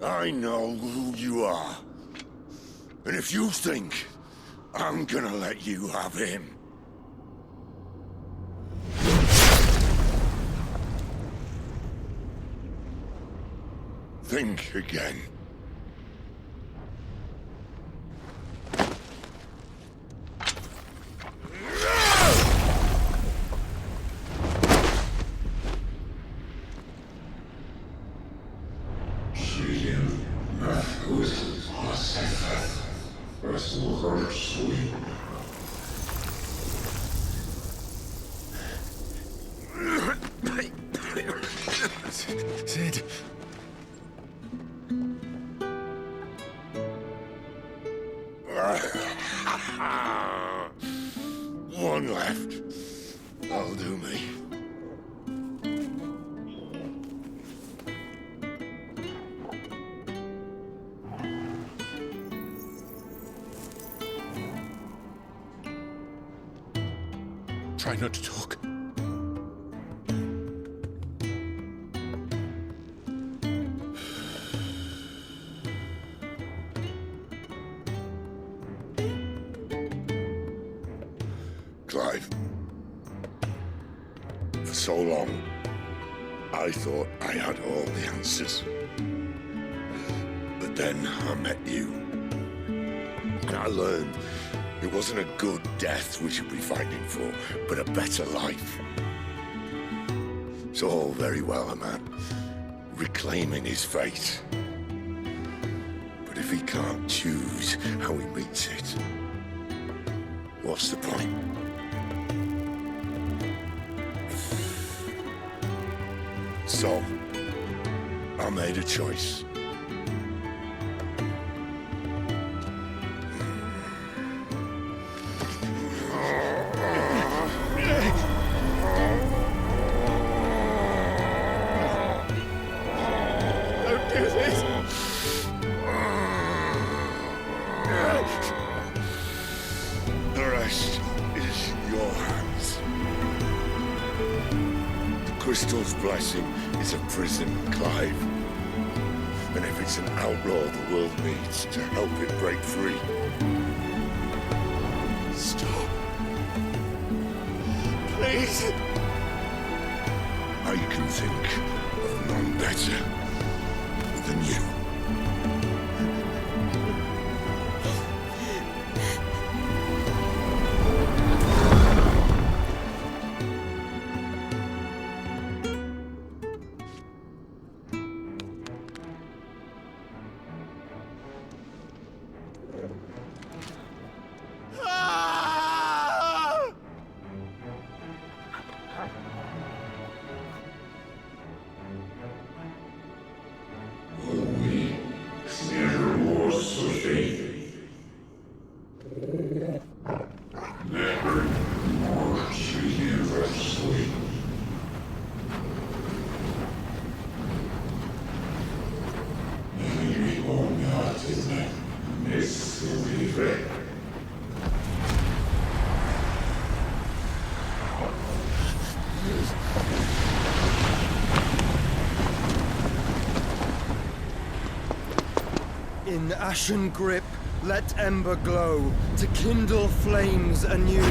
I know who you are. And if you think I'm gonna let you have him... think again. Sid. One left. That'll do me. Try not to talk. Clive. For so long, I thought I had all the answers. But then I met you. And I learned it wasn't a good death we should be fighting for, but a better life. It's all very well, a man reclaiming his fate. But if he can't choose how he meets it, what's the point? So, I made a choice. Don't do this! The rest is in your hands. The Crystal's blessing is a prison, Clive. And if it's an outlaw the world needs to help it break free. Stop. Please. I can think of none better than you. This will be great. In ashen grip, let ember glow, to kindle flames anew.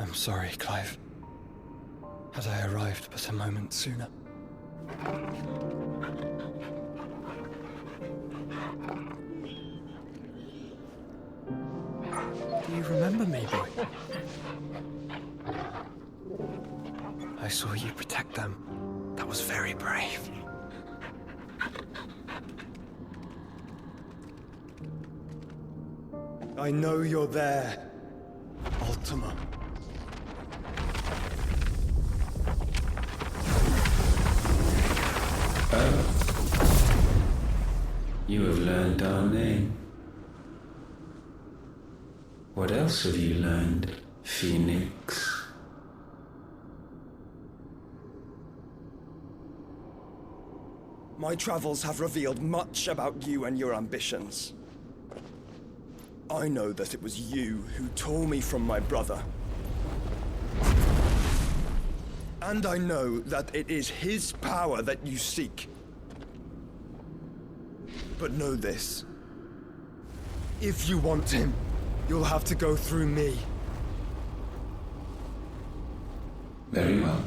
I'm sorry, Clive. Had I arrived but a moment sooner. Do you remember me, boy? I saw you protect them. That was very brave. I know you're there, Ultima. You have learned our name. What else have you learned, Phoenix? My travels have revealed much about you and your ambitions. I know that it was you who tore me from my brother. And I know that it is his power that you seek. But know this. If you want him, you'll have to go through me. Very well.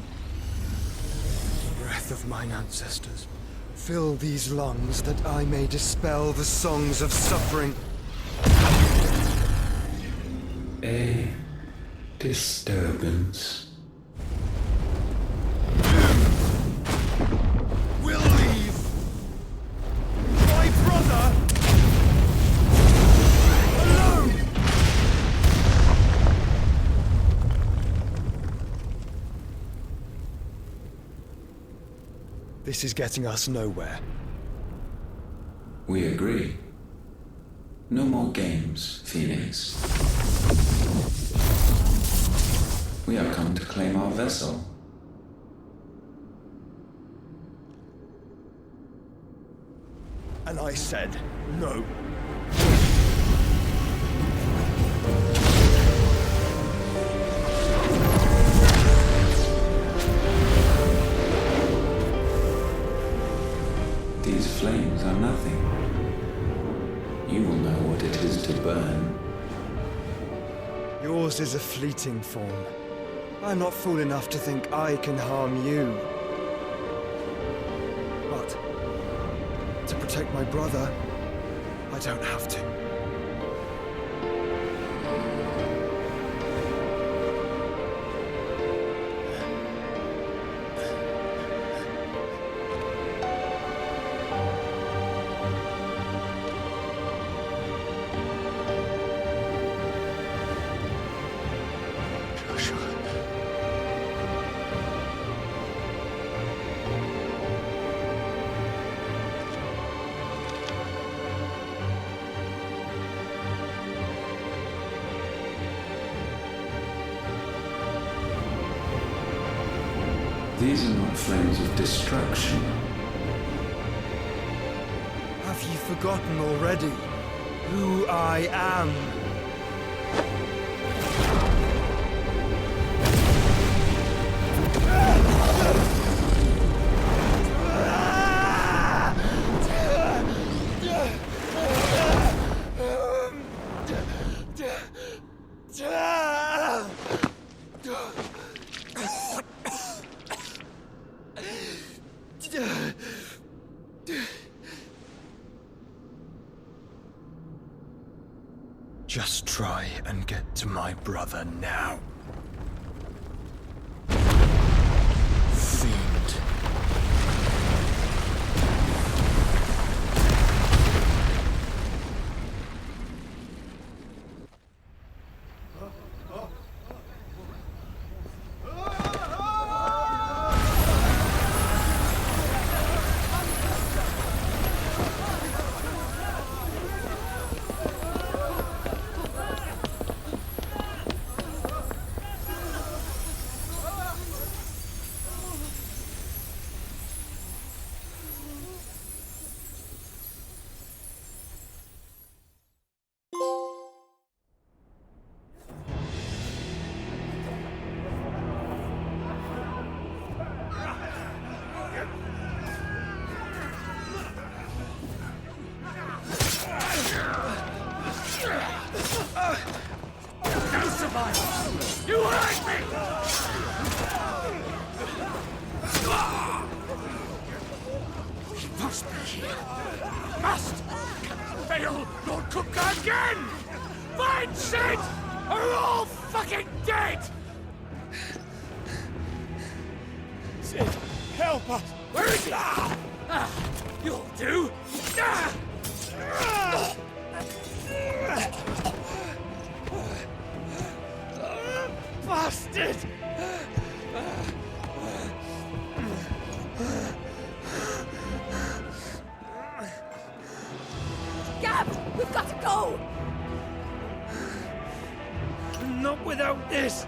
Breath of mine ancestors, fill these lungs that I may dispel the songs of suffering. A disturbance. We'll leave. My brother alone. This is getting us nowhere. We agree. No more games, Phoenix. We have come to claim our vessel. And I said no. These flames are nothing. You will know what it is to burn. Yours is a fleeting form. I'm not fool enough to think I can harm you. But to protect my brother, I don't have to. These are not flames of destruction. Have you forgotten already who I am? Just try and get to my brother now. Fiend. No survivors! You hurt me! He must be here. Must! Fail Lord Cook again! Find Sid! Or we're all fucking dead! Sid, help us! Where is he? You'll do! Bastard! Gab, we've got to go! Not without this!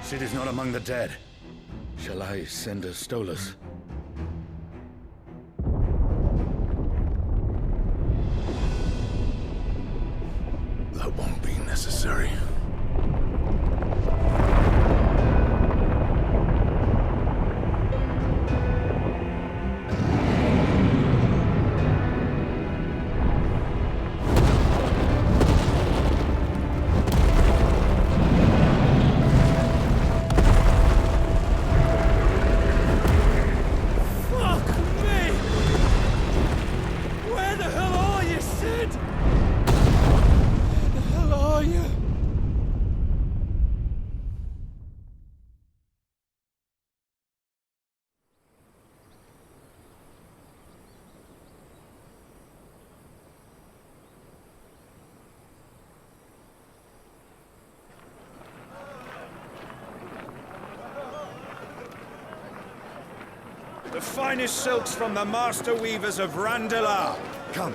Sid is not among the dead. Shall I send a Stolas? That won't be necessary. The finest silks from the master weavers of Randalar. Come,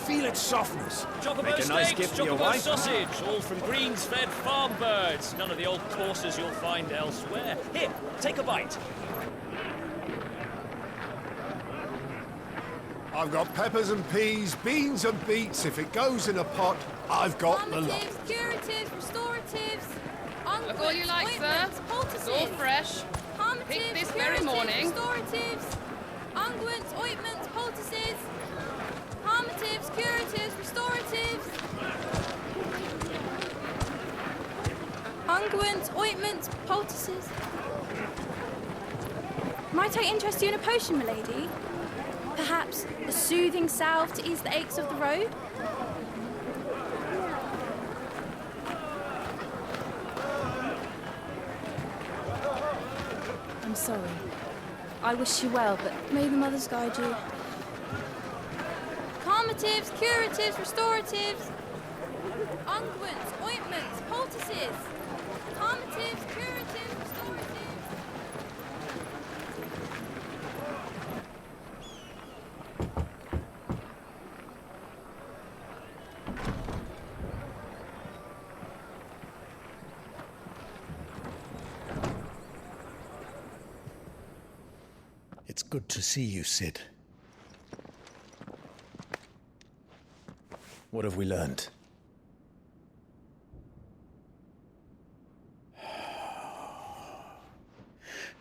feel its softness. Chocobo Make a nice steaks, gift for your chocobo wife. sausage, all from greens-fed farm birds. None of the old courses you'll find elsewhere. Here, take a bite. I've got peppers and peas, beans and beets. If it goes in a pot, I've got the lot. Calmatives, curatives, restoratives, Look all you like, sir. It's all fresh. Picked this very morning. Restoratives, unguents, ointments, poultices. Calmatives, curatives, restoratives. Unguents, ointments, poultices. Might I interest you in a potion, milady? Perhaps a soothing salve to ease the aches of the road? I'm sorry. I wish you well, but may the mothers guide you. Calmatives, curatives, restoratives. Unguents, ointments, poultices. Calmatives, curatives, restoratives. It's good to see you, Sid. What have we learned?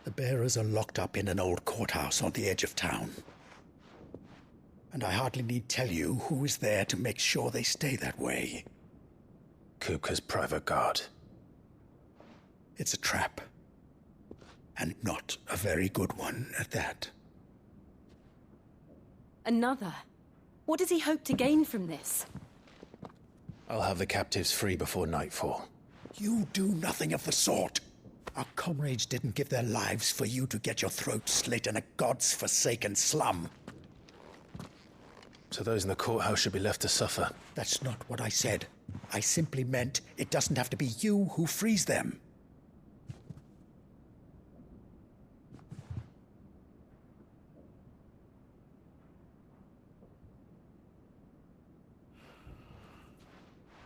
The bearers are locked up in an old courthouse on the edge of town. And I hardly need tell you who is there to make sure they stay that way. Kupka's private guard. It's a trap. And not a very good one at that. Another? What does he hope to gain from this? I'll have the captives free before nightfall. You do nothing of the sort. Our comrades didn't give their lives for you to get your throat slit in a god's forsaken slum. So those in the courthouse should be left to suffer. That's not what I said. I simply meant it doesn't have to be you who frees them.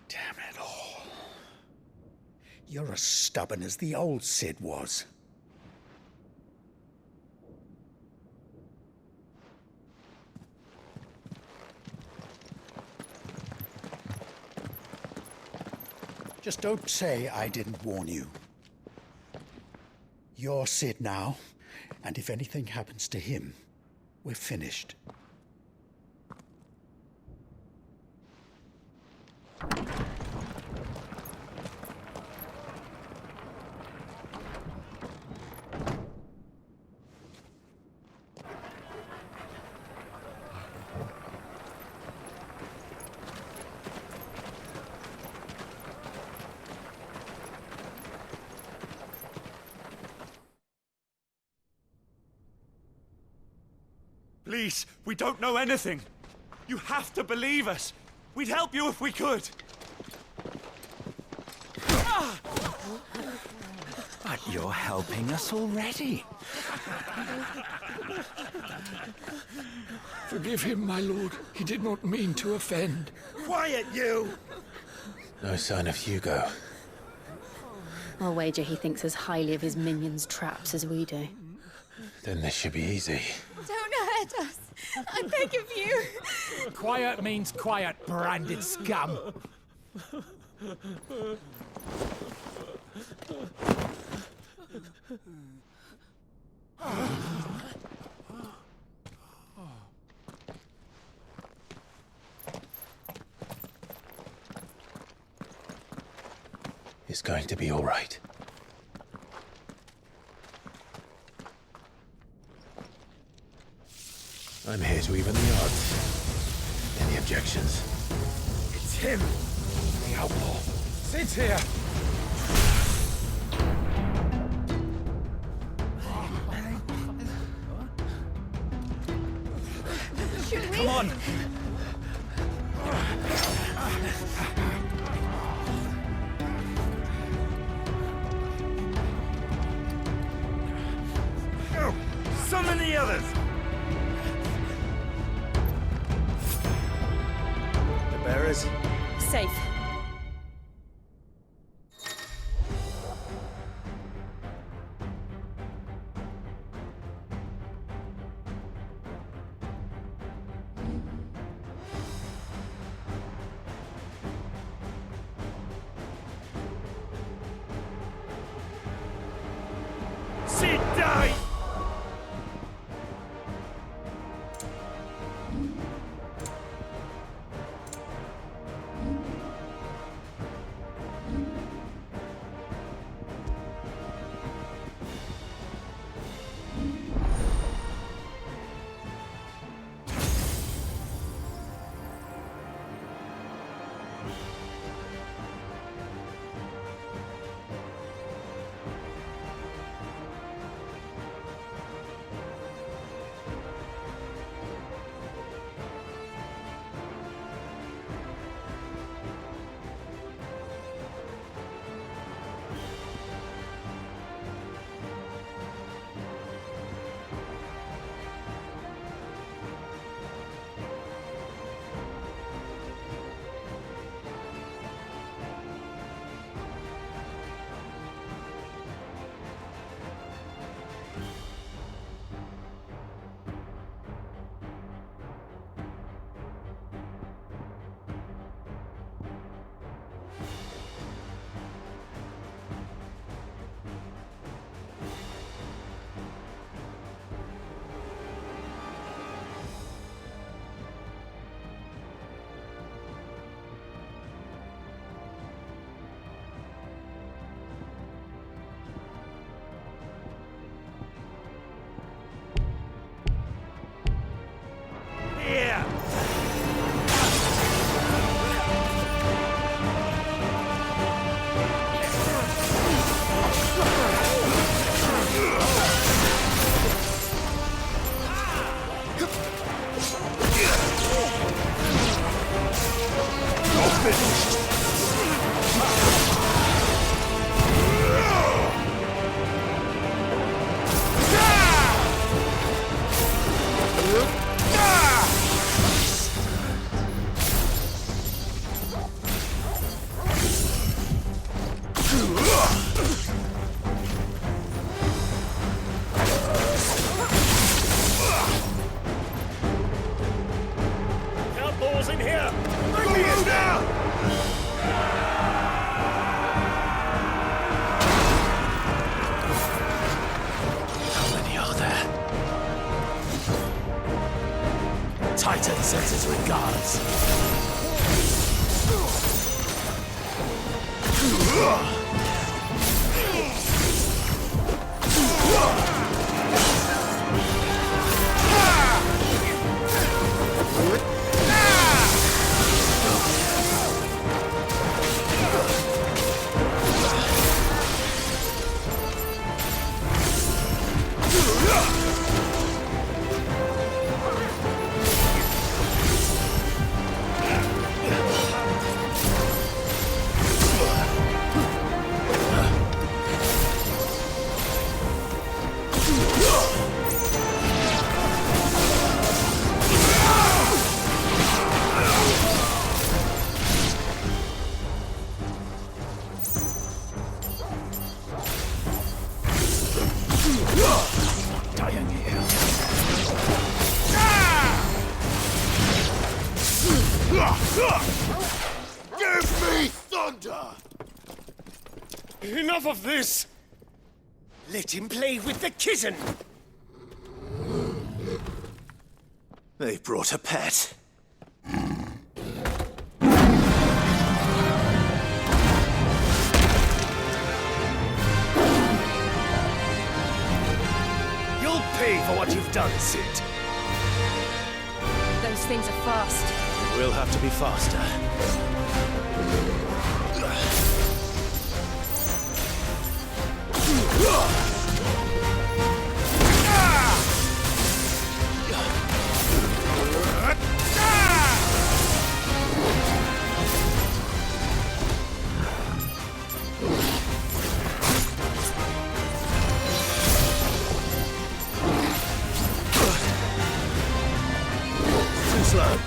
Damn it all. You're as stubborn as the old Cid was. Just don't say I didn't warn you. You're Cid now, and if anything happens to him, we're finished. Please, we don't know anything. You have to believe us. We'd help you if we could. But you're helping us already. Forgive him, my lord. He did not mean to offend. Quiet, you! No sign of Hugo. I'll wager he thinks as highly of his minions' traps as we do. Then this should be easy. Don't hurt us. I beg of you. Quiet means quiet, branded scum. It's going to be all right. I'm here to even the odds. Any objections? It's him, the outlaw. Sid's here. Come on. Go! Summon the others! The bearers? Safe. Sid, die! Titan sends his regards. Dying here. Give me thunder! Enough of this! Let him play with the kitten! They brought a pet. You'll pay for what you've done, Sid. Those things are fast. We'll have to be faster. Too slow.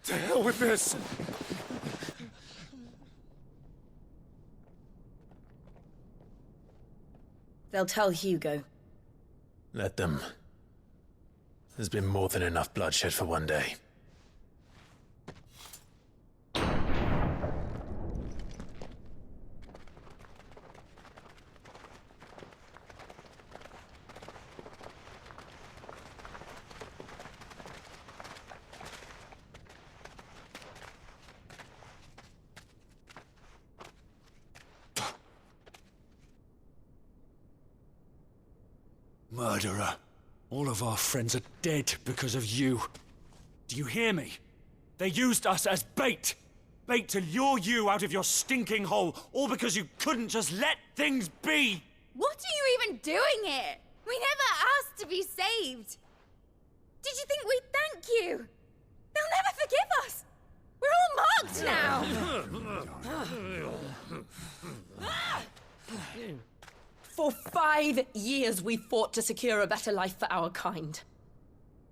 To hell with this! They'll tell Hugo. Let them. There's been more than enough bloodshed for one day. Murderer. All of our friends are dead because of you. Do you hear me? They used us as bait. Bait to lure you out of your stinking hole, all because you couldn't just let things be. What are you even doing here? We never asked to be saved. Did you think we'd thank you? They'll never forgive us. We're all marked now. For 5 years we fought to secure a better life for our kind.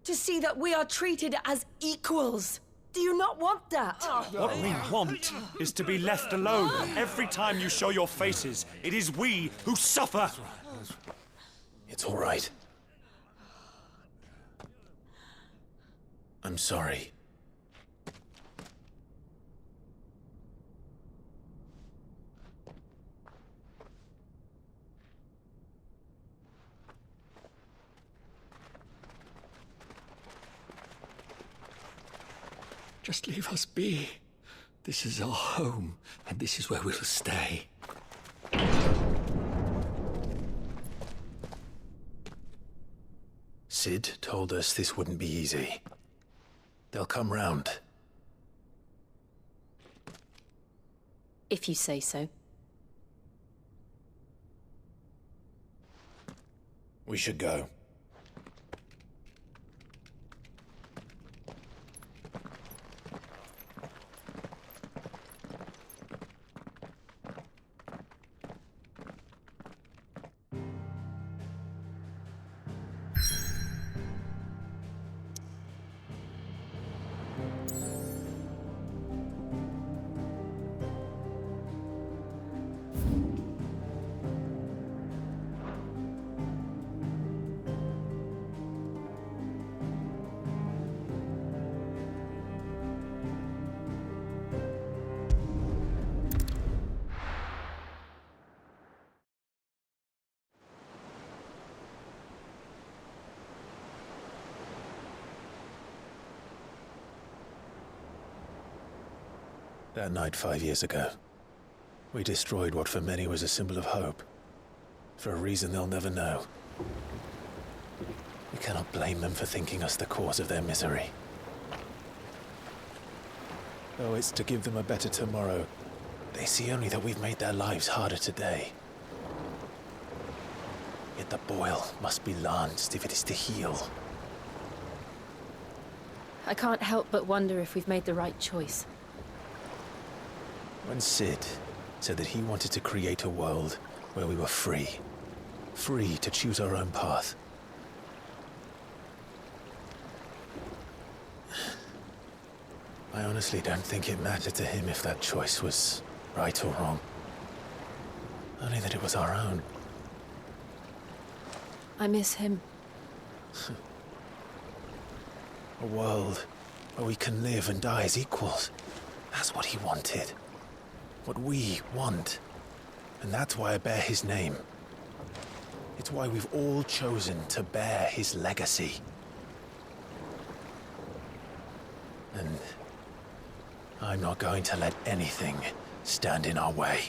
To see that we are treated as equals. Do you not want that? What we want is to be left alone. Every time you show your faces, it is we who suffer. It's all right. I'm sorry. Just leave us be. This is our home, and this is where we'll stay. Sid told us this wouldn't be easy. They'll come round. If you say so. We should go. That night 5 years ago, we destroyed what for many was a symbol of hope. For a reason they'll never know. We cannot blame them for thinking us the cause of their misery. Though it's to give them a better tomorrow, they see only that we've made their lives harder today. Yet the boil must be lanced if it is to heal. I can't help but wonder if we've made the right choice. When Sid said that he wanted to create a world where we were free. Free to choose our own path. I honestly don't think it mattered to him if that choice was right or wrong. Only that it was our own. I miss him. A world where we can live and die as equals. That's what he wanted. What we want. And that's why I bear his name. It's why we've all chosen to bear his legacy. And I'm not going to let anything stand in our way.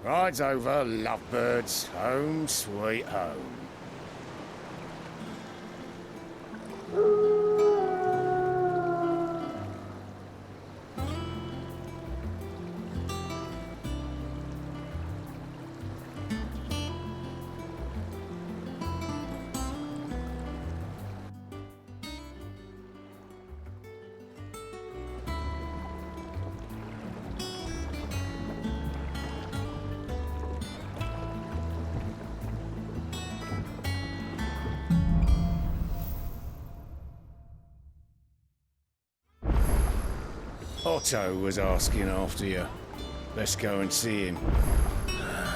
Rides over, lovebirds. Home, sweet home. Otto was asking after you. Let's go and see him.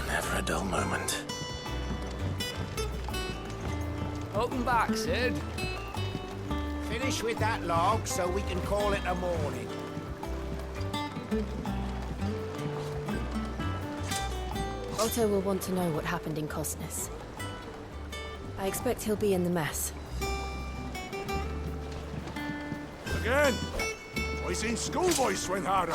Never a dull moment. Welcome back, Sid. Finish with that log so we can call it a morning. Otto will want to know what happened in Cosness. I expect he'll be in the mess. Again! I seen schoolboys swing harder.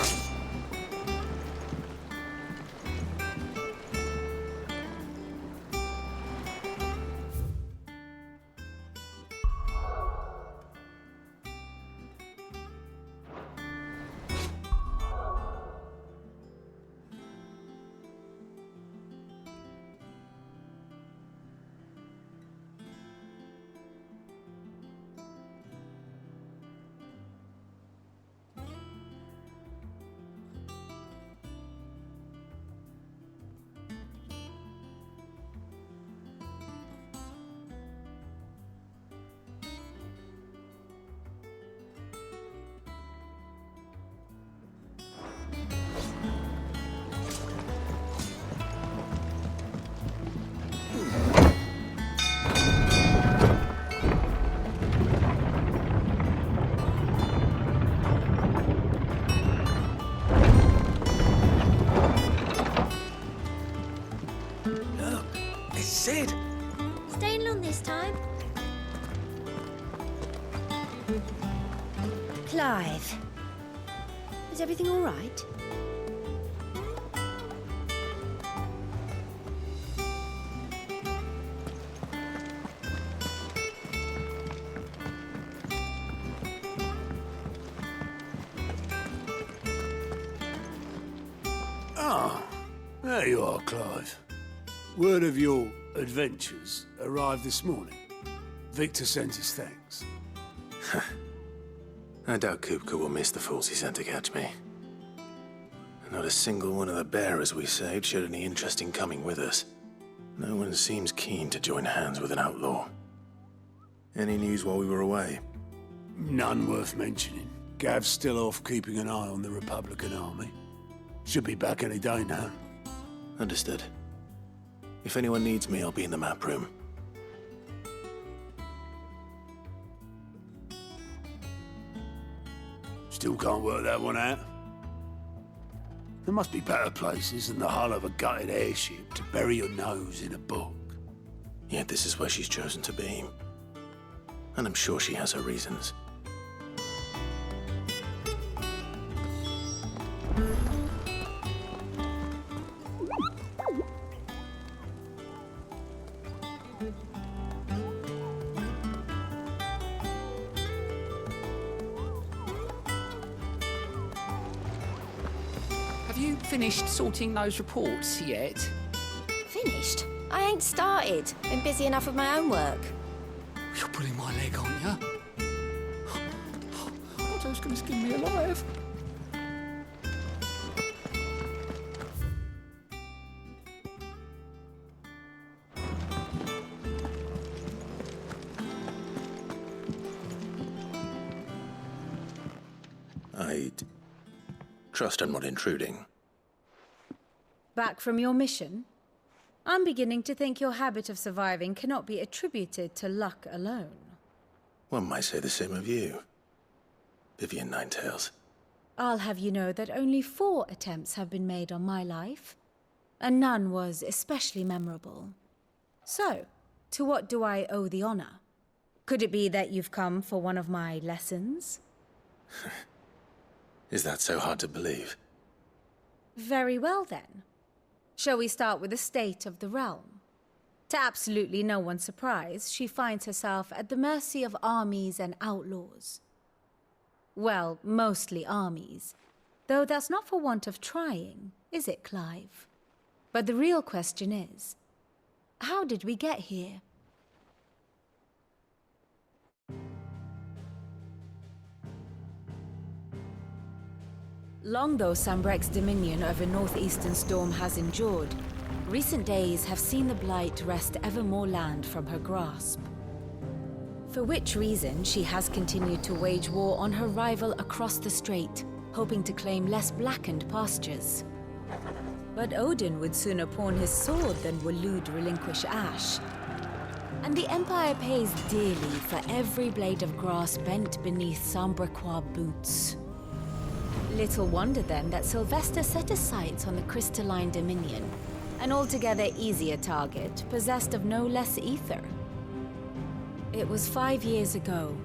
this time? Clive. Is everything all right? Ah, there you are, Clive. Word of your adventures arrived this morning. Victor sent his thanks. I doubt Kupka will miss the fools he sent to catch me. Not a single one of the bearers we saved showed any interest in coming with us. No one seems keen to join hands with an outlaw. Any news while we were away? None worth mentioning. Gav's still off keeping an eye on the Republican army. Should be back any day now. Understood. If anyone needs me, I'll be in the map room. Still can't work that one out. There must be better places than the hull of a gutted airship to bury your nose in a book. Yet this is where she's chosen to be. And I'm sure she has her reasons. Have you finished sorting those reports yet? Finished? I ain't started. Been busy enough with my own work. You're pulling my leg, aren't you? I thought I was going to skin me alive. I'd trust I'm not intruding. Back from your mission? I'm beginning to think your habit of surviving cannot be attributed to luck alone. One might say the same of you, Vivian Ninetails. I'll have you know that only 4 attempts have been made on my life, and none was especially memorable. So, to what do I owe the honor? Could it be that you've come for one of my lessons? Is that so hard to believe? Very well, then. Shall we start with the state of the realm? To absolutely no one's surprise, she finds herself at the mercy of armies and outlaws. Well, mostly armies. Though that's not for want of trying, is it, Clive? But the real question is, how did we get here? Long though Sambrek's dominion over northeastern Storm has endured, recent days have seen the Blight wrest ever more land from her grasp. For which reason she has continued to wage war on her rival across the strait, hoping to claim less blackened pastures. But Odin would sooner pawn his sword than Waloed relinquish Ash. And the Empire pays dearly for every blade of grass bent beneath Sambrequois boots. Little wonder then that Sylvester set his sights on the crystalline dominion, an altogether easier target, possessed of no less ether. It was 5 years ago,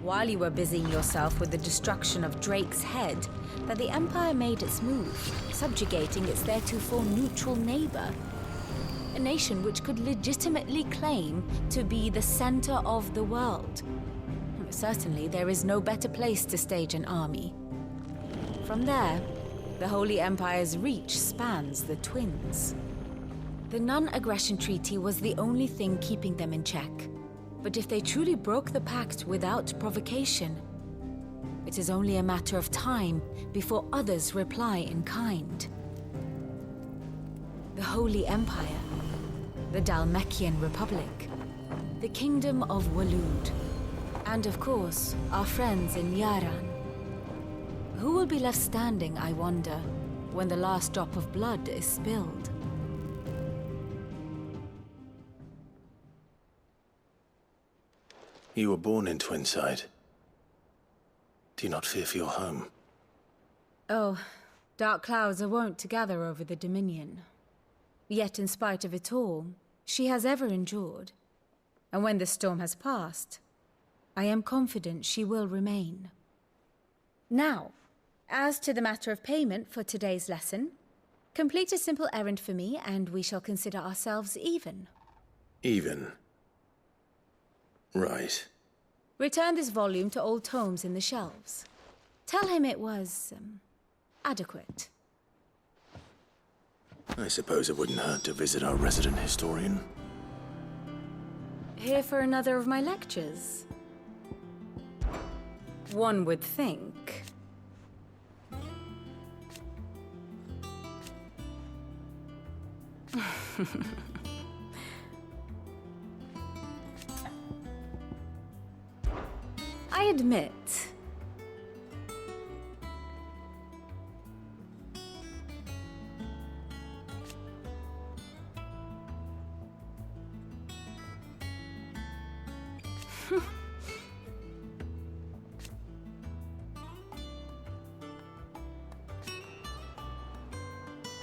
while you were busying yourself with the destruction of Drake's head, that the Empire made its move, subjugating its theretofore neutral neighbor. A nation which could legitimately claim to be the center of the world. Certainly, there is no better place to stage an army. From there, the Holy Empire's reach spans the Twins. The non-aggression treaty was the only thing keeping them in check. But if they truly broke the pact without provocation, it is only a matter of time before others reply in kind. The Holy Empire, the Dhalmekian Republic, the Kingdom of Waloed, and of course, our friends in Yaran. Who will be left standing, I wonder, when the last drop of blood is spilled? You were born in Twinside. Do you not fear for your home? Oh, dark clouds are wont to gather over the Dominion. Yet in spite of it all, she has ever endured. And when the storm has passed, I am confident she will remain. Now, as to the matter of payment for today's lesson, complete a simple errand for me and we shall consider ourselves even. Even. Right. Return this volume to old tomes in the shelves. Tell him it was, adequate. I suppose it wouldn't hurt to visit our resident historian. Here for another of my lectures? One would think. I admit.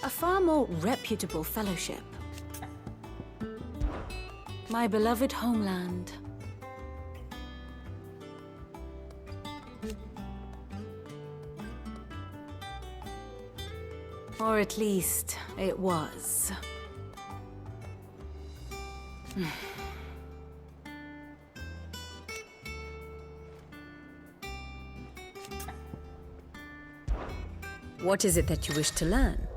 A far more reputable fellowship. My beloved homeland. Or at least, it was. What is it that you wish to learn?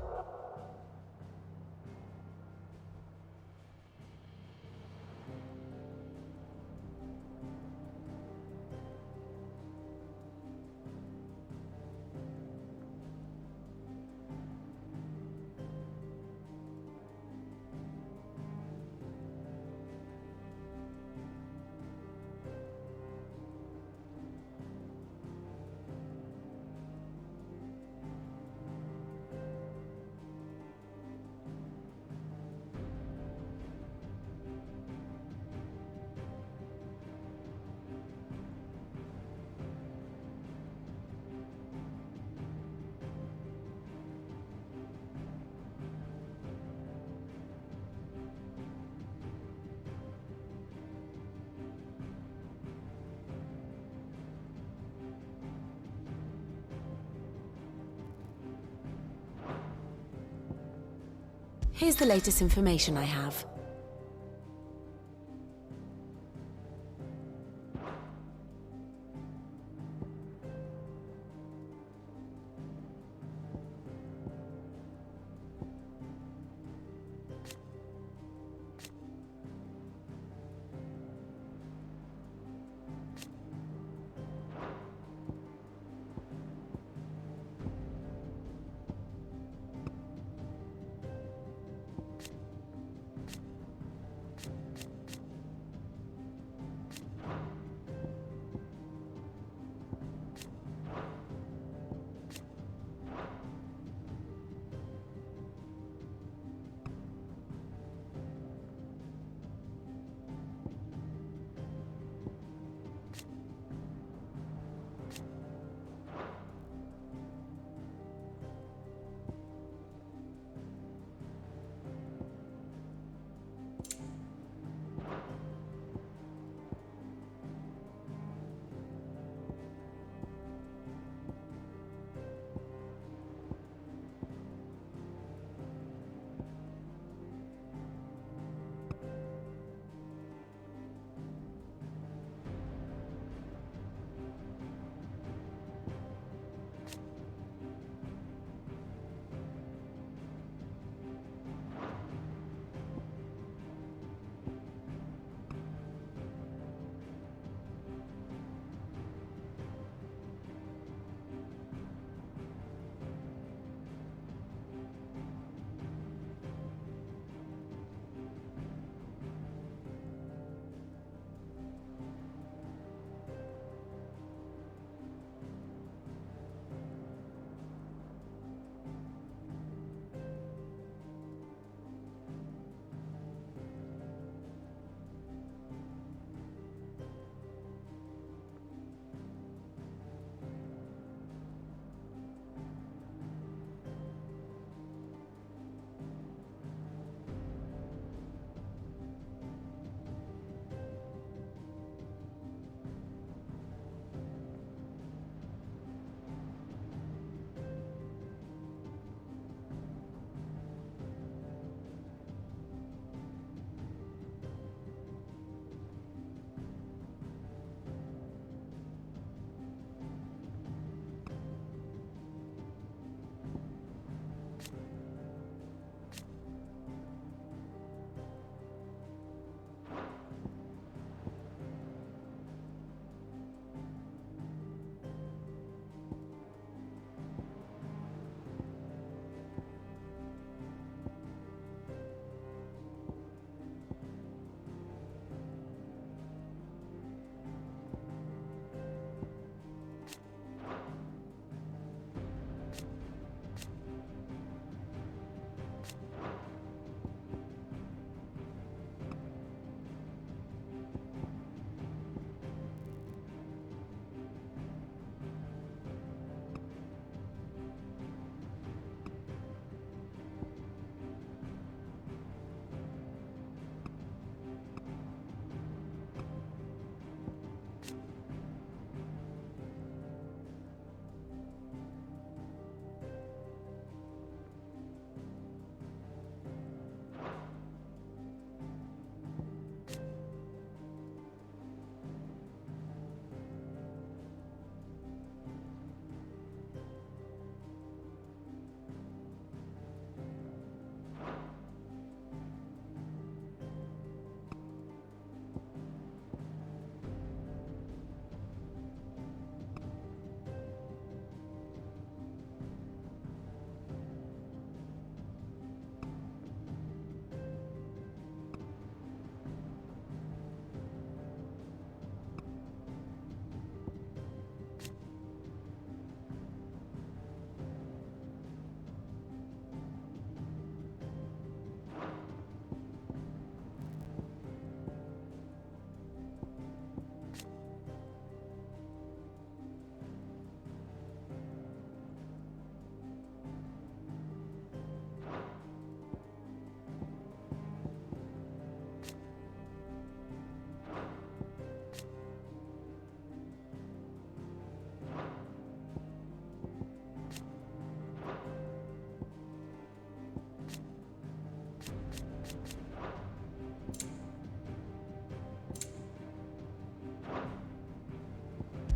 Here's the latest information I have.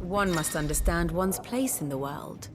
One must understand one's place in the world.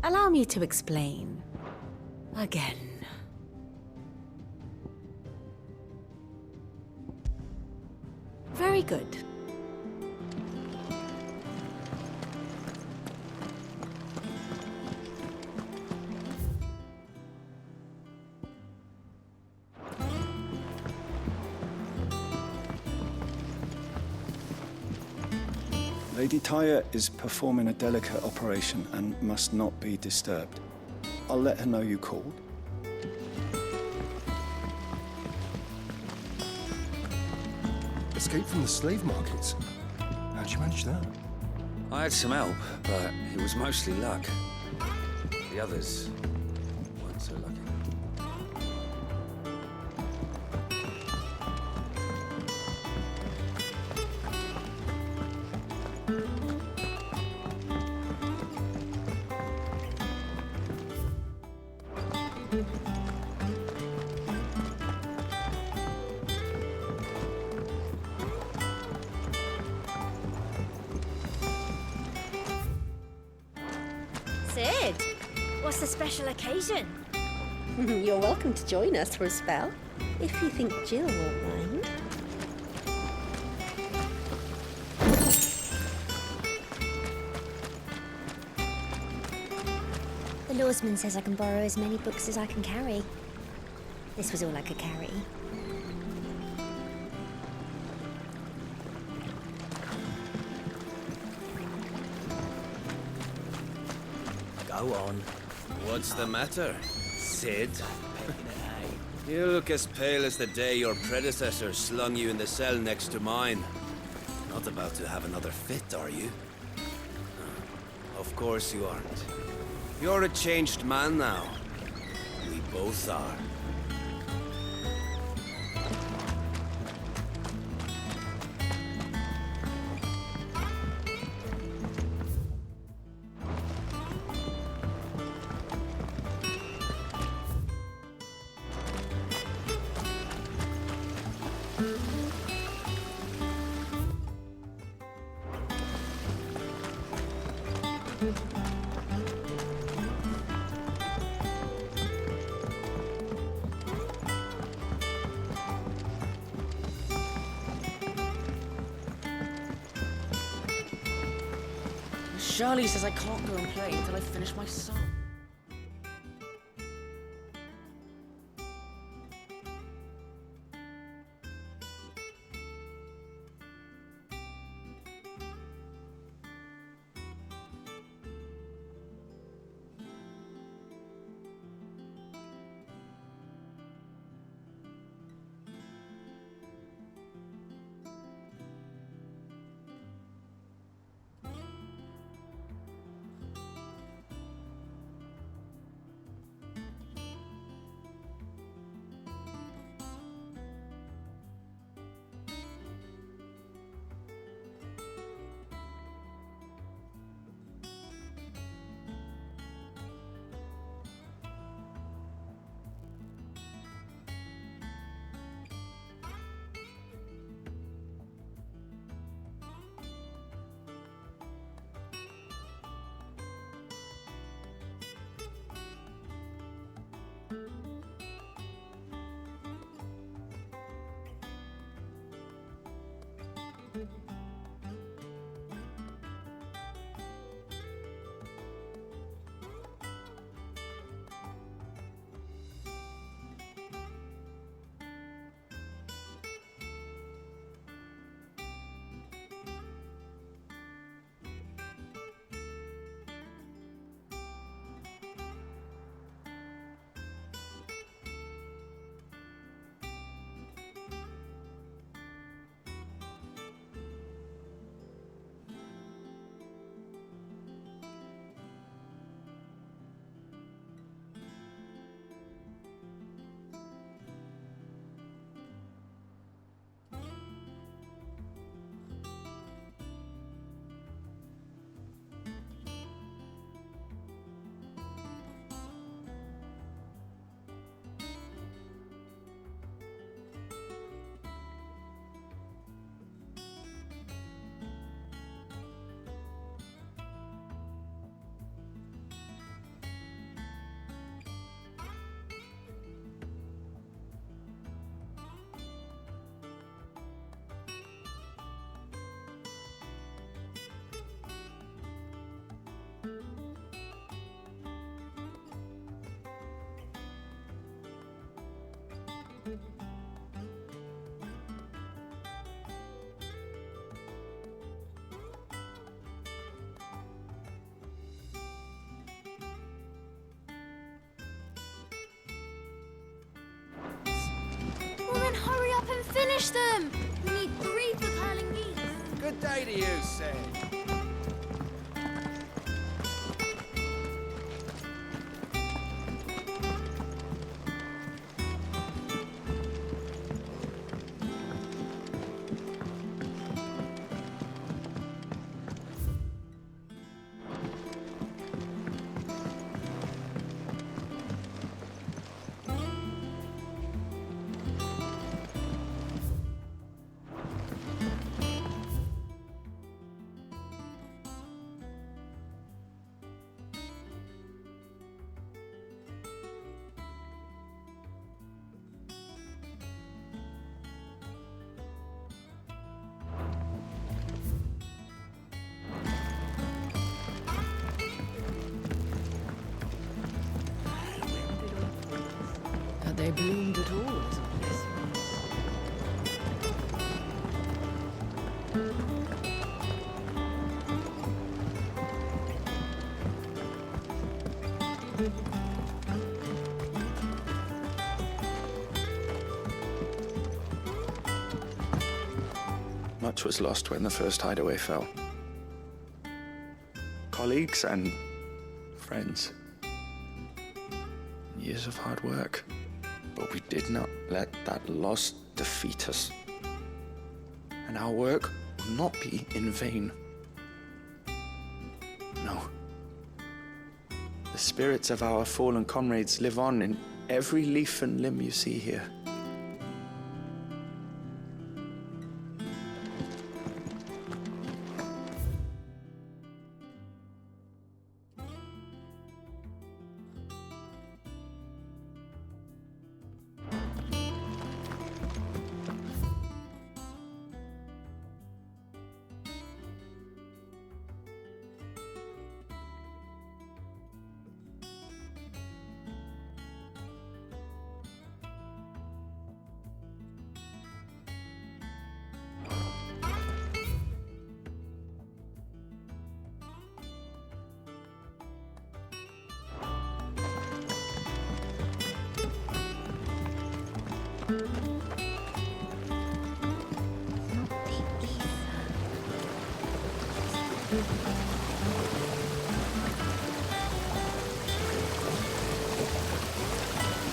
Allow me to explain. Again. Very good. Lady Tyre is performing a delicate operation and must not be disturbed. I'll let her know you called. Escape from the slave markets. How'd you manage that? I had some help, but it was mostly luck. The others weren't so lucky. Sid, what's the special occasion? You're welcome to join us for a spell, if you think Jill won't mind. The lawsman says I can borrow as many books as I can carry. This was all I could carry. Go on. What's the matter, Sid? You look as pale as the day your predecessor slung you in the cell next to mine. Not about to have another fit, are you? Of course you aren't. You're a changed man now. We both are. Shirley says I can't go and play until I finish my song. Well then hurry up and finish them! We need 3 for curling geese. Good day to you, Sid. Had they bloomed at all as a place? Much was lost when the first hideaway fell. Colleagues and friends. Years of hard work. But we did not let that loss defeat us. And our work will not be in vain. No. The spirits of our fallen comrades live on in every leaf and limb you see here.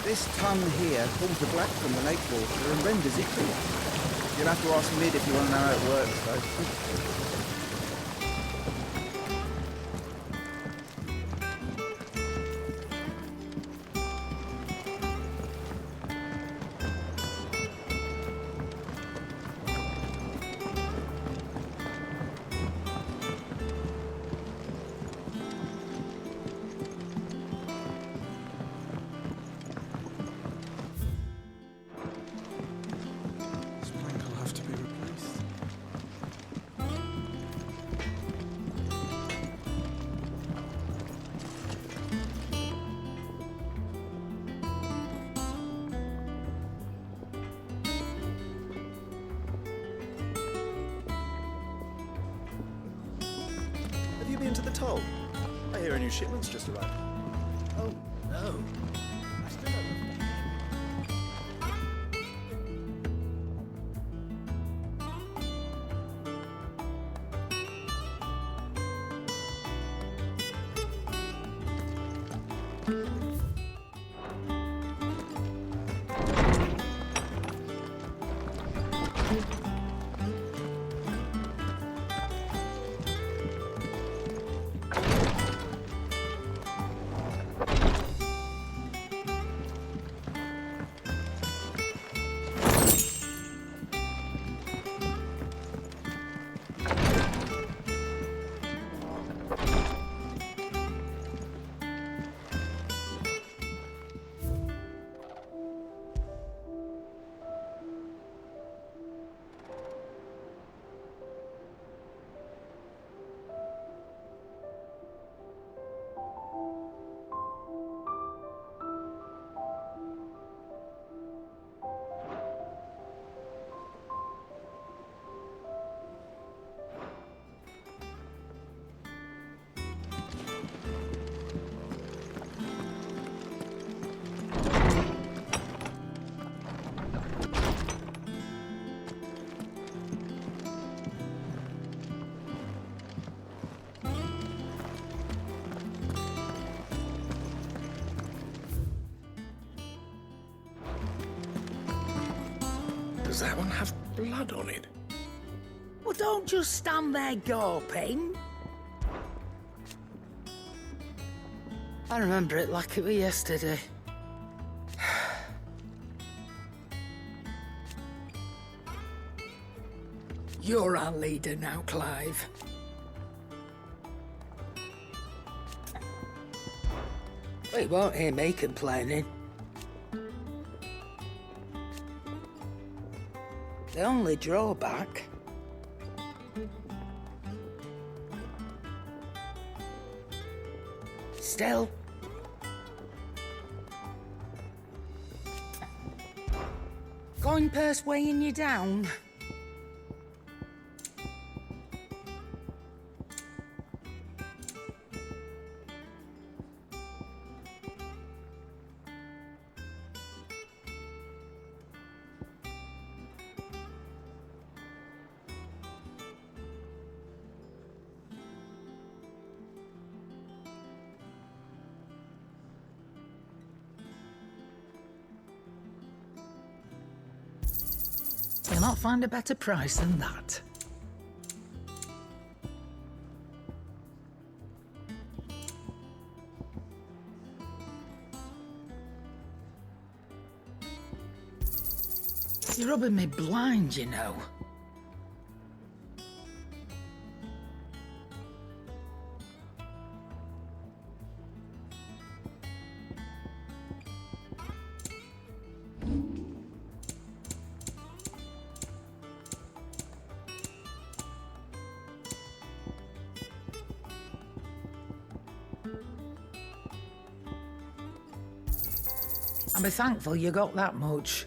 This tongue here pulls the black from the lake water and renders it clear. You'll have to ask Mid if you want to know how it works, though. Have you been to the toll? I hear a new shipment's just arrived. Oh, no. I still don't know. Does that one have blood on it? Well, don't just stand there gawping. I remember it like it was yesterday. You're our leader now, Clive. Well, you won't hear me complaining. The only drawback... Still... Coin purse weighing you down? You'll not find a better price than that. You're rubbing me blind, you know. And be thankful you got that much.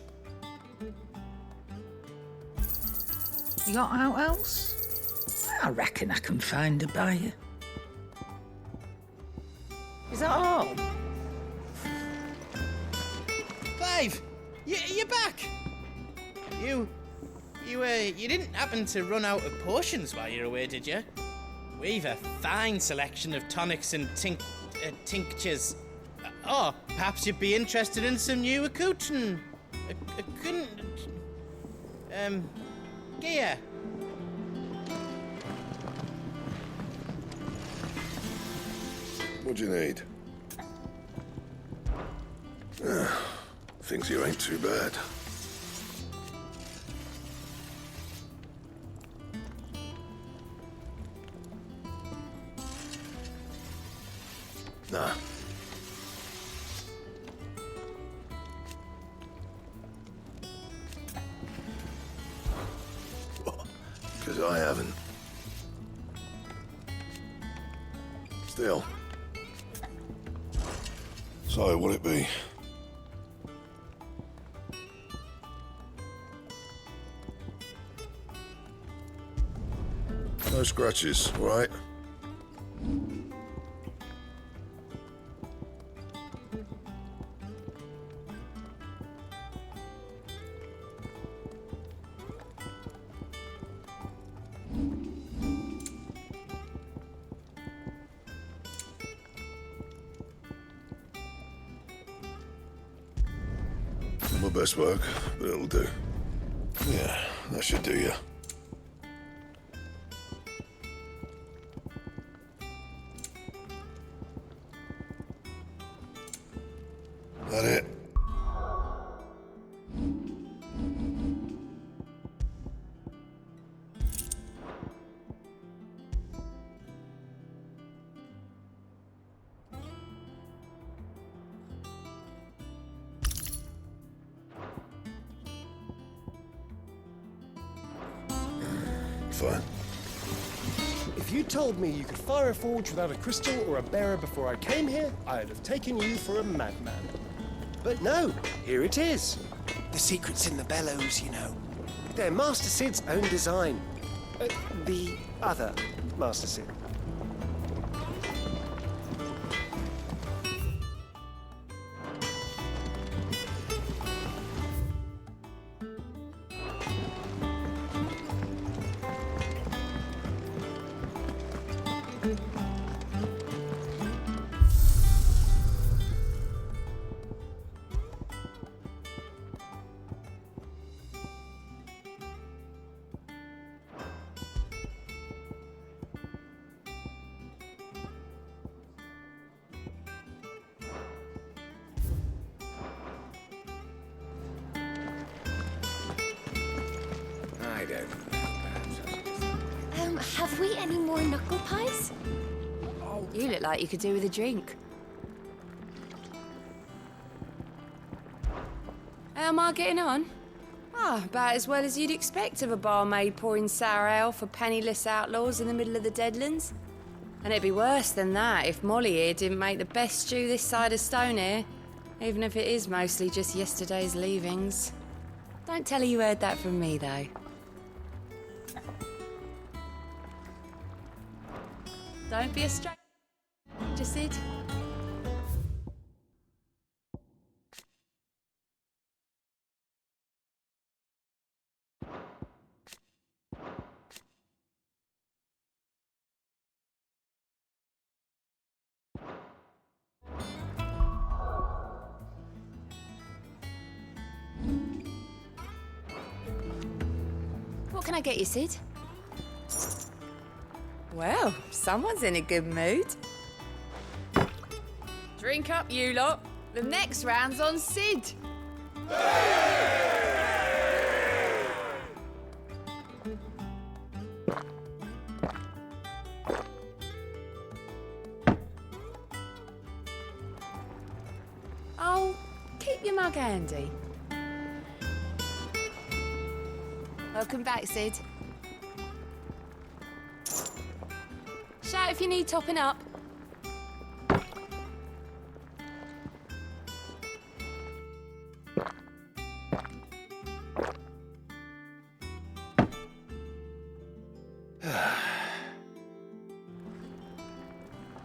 You got out else? I reckon I can find a buyer. Is that all? Clive! You're back! You didn't happen to run out of potions while you're away, did you? We've a fine selection of tonics and tinctures. Oh, perhaps you'd be interested in some new gear. What do you need? Things here ain't too bad. Nah. Because I haven't. Still. So, what'll it be? No scratches, all right? My best work, but it'll do. Yeah, that should do you. That it? Fine. If you told me you could fire a forge without a crystal or a bearer before I came here, I'd have taken you for a madman. But no, here it is. The secret's in the bellows, you know. They're Master Sid's own design. The other Master Sid. I don't know. Have we any more knuckle pies? Oh, you look like you could do with a drink. How am I getting on? Ah, about as well as you'd expect of a barmaid pouring sour ale for penniless outlaws in the middle of the Deadlands. And it'd be worse than that if Molly here didn't make the best stew this side of Stone, even if it is mostly just yesterday's leavings. Don't tell her you heard that from me, though. Don't be a stranger, Sid. What can I get you, Sid? Well, someone's in a good mood. Drink up, you lot. The next round's on Sid. Oh, keep your mug handy. Welcome back, Sid. Shout if you need topping up.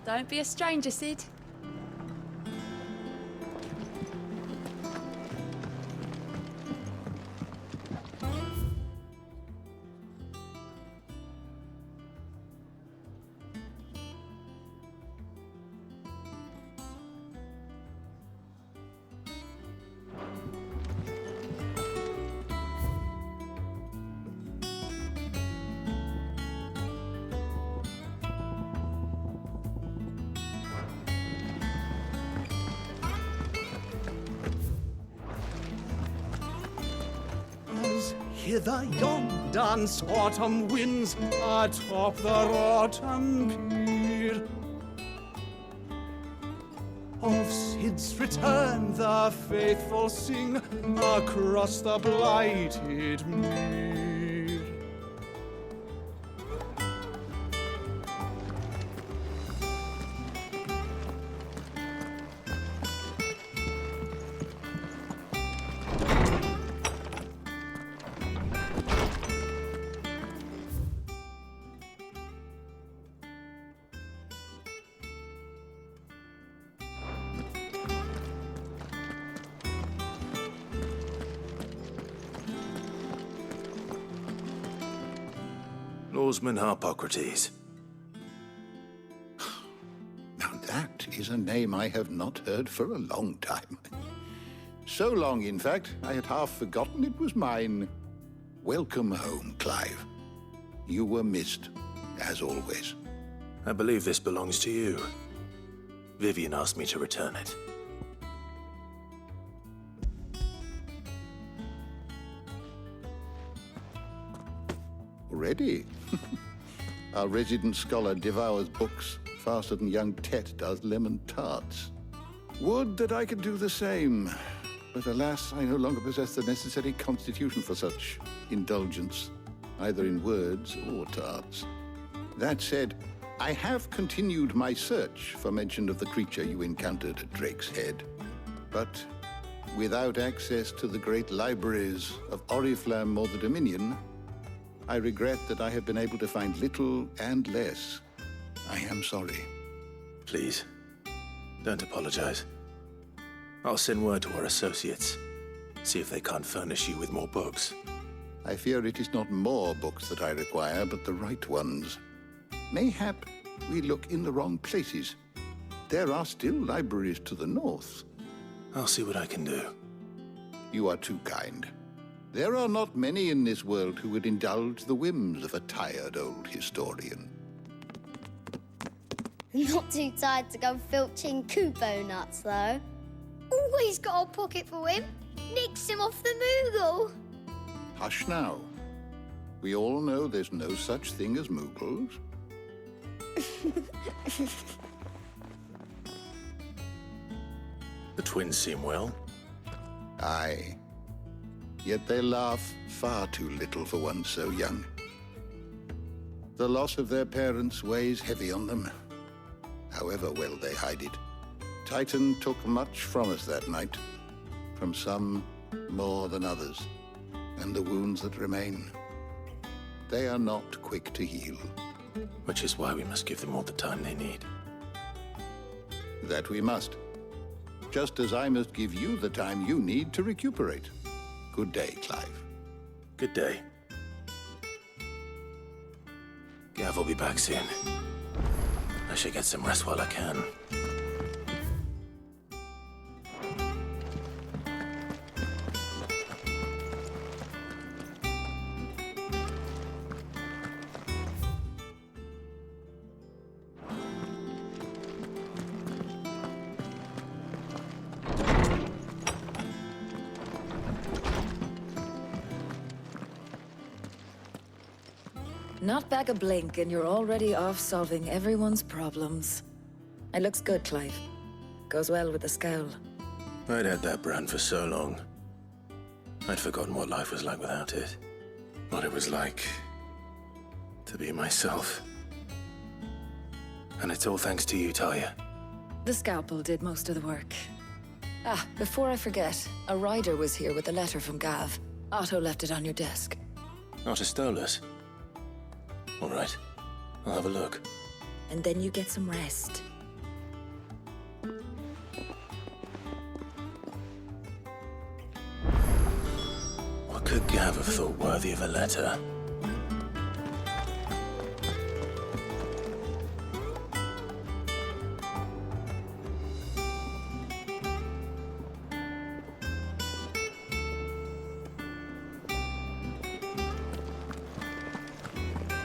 Don't be a stranger, Sid. hither yon dance autumn winds atop the rotten pier. Of Sid's return the faithful sing across the blighted mere. Lawsman Harpocrates. Now that is a name I have not heard for a long time. So long, in fact, I had half forgotten it was mine. Welcome home, Clive. You were missed, as always. I believe this belongs to you. Vivian asked me to return it. Already? Our resident scholar devours books faster than young Tet does lemon tarts. Would that I could do the same. But alas, I no longer possess the necessary constitution for such indulgence, either in words or tarts. That said, I have continued my search for mention of the creature you encountered at Drake's Head. But without access to the great libraries of Oriflamme or the Dominion, I regret that I have been able to find little and less. I am sorry. Please, don't apologize. I'll send word to our associates. See if they can't furnish you with more books. I fear it is not more books that I require, but the right ones. Mayhap we look in the wrong places. There are still libraries to the north. I'll see what I can do. You are too kind. There are not many in this world who would indulge the whims of a tired old historian. Not too tired to go filching Kupo nuts, though. Always got a pocket for him. Nicks him off the Moogle. Hush now. We all know there's no such thing as Moogles. The twins seem well. Aye. Yet they laugh far too little for one so young. The loss of their parents weighs heavy on them, however well they hide it. Titan took much from us that night, from some more than others, and the wounds that remain, they are not quick to heal. Which is why we must give them all the time they need. That we must. Just as I must give you the time you need to recuperate. Good day, Clive. Good day. Gav will be back soon. I should get some rest while I can. Not back a blink and you're already off solving everyone's problems. It looks good, Clive. Goes well with the scowl. I'd had that brand for so long. I'd forgotten what life was like without it. What it was like to be myself. And it's all thanks to you, Talia. The scalpel did most of the work. Ah, before I forget, a rider was here with a letter from Gav. Otto left it on your desk. Otto stole us. All right, I'll have a look. And then you get some rest. What could Gav have thought worthy of a letter?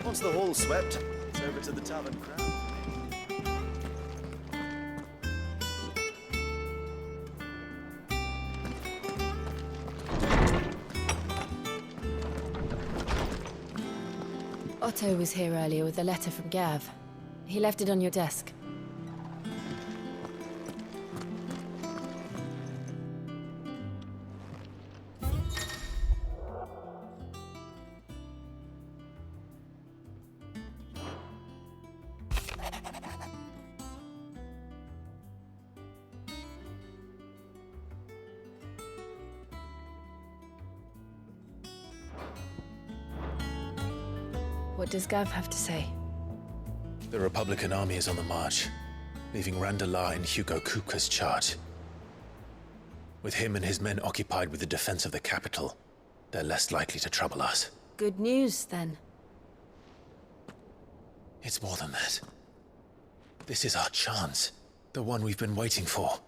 Once the hall's swept, it's over to the tavern crowd. Otto was here earlier with a letter from Gav. He left it on your desk. What does Gav have to say? The Republican army is on the march, leaving Randalar in Hugo Kupka's charge. With him and his men occupied with the defense of the capital, they're less likely to trouble us. Good news, then. It's more than that. This is our chance. The one we've been waiting for.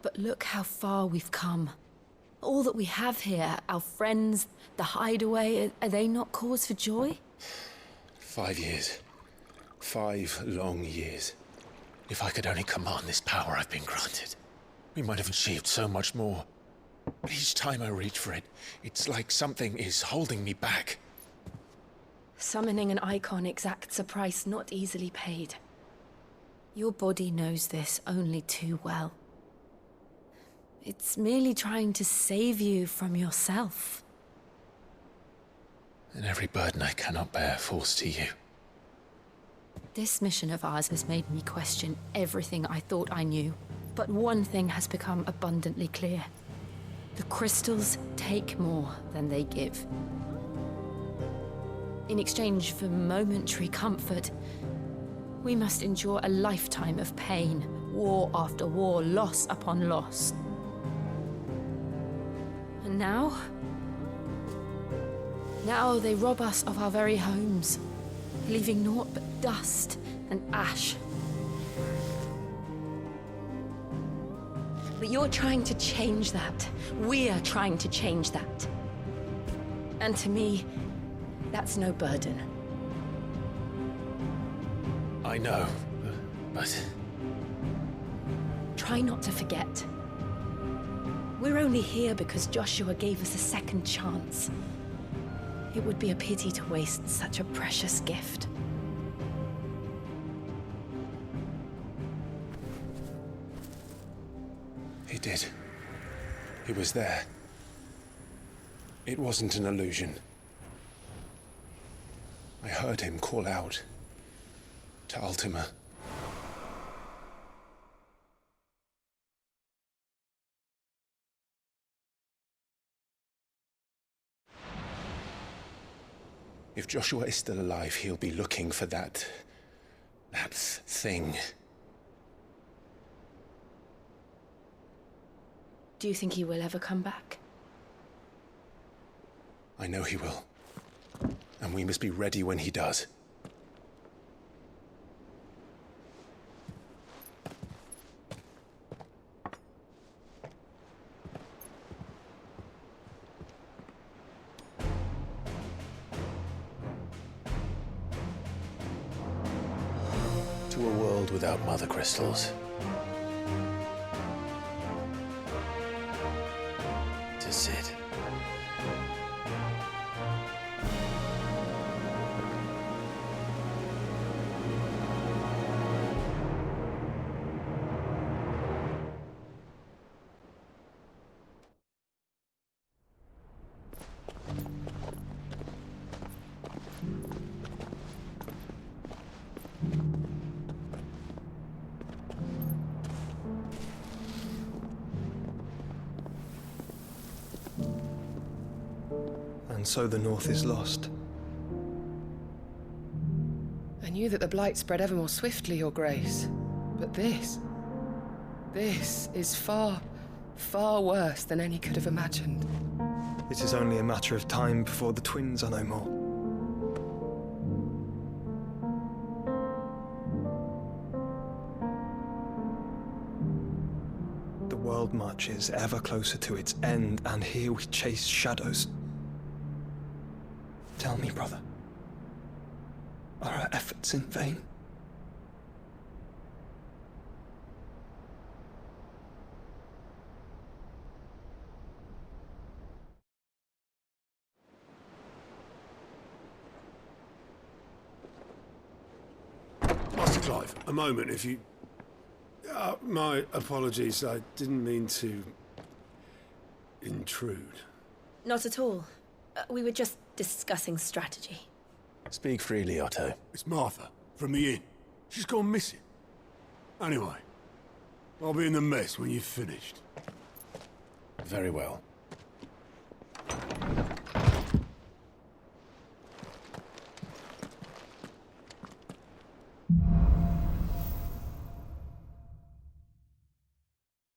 But look how far we've come. All that we have here, our friends, the hideaway, are they not cause for joy? 5 years. 5 long years. If I could only command this power I've been granted, we might have achieved so much more. But each time I reach for it, it's like something is holding me back. Summoning an icon exacts a price not easily paid. Your body knows this only too well. It's merely trying to save you from yourself. And every burden I cannot bear falls to you. This mission of ours has made me question everything I thought I knew. But one thing has become abundantly clear. The crystals take more than they give. In exchange for momentary comfort, we must endure a lifetime of pain, war after war, loss upon loss. And now they rob us of our very homes, leaving naught but dust and ash. But you're trying to change that. We're trying to change that. And to me, that's no burden. I know, but... Try not to forget. We're only here because Joshua gave us a second chance. It would be a pity to waste such a precious gift. He did. He was there. It wasn't an illusion. I heard him call out to Ultima. If Joshua is still alive, he'll be looking for that thing. Do you think he will ever come back? I know he will. And we must be ready when he does. To a world without mother crystals. To Sid. And so the North is lost. I knew that the Blight spread ever more swiftly, Your Grace. But this is far, far worse than any could have imagined. It is only a matter of time before the twins are no more. The world marches ever closer to its end, and here we chase shadows. Tell me, brother, are our efforts in vain? alive. A moment, if you... my apologies. I didn't mean to... intrude. Not at all. We were just discussing strategy. Speak freely, Otto. It's Martha, from the inn. She's gone missing. Anyway, I'll be in the mess when you've finished. Very well.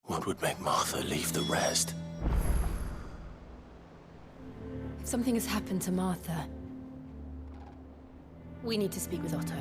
What would make Martha leave the rest? If something has happened to Martha, we need to speak with Otto.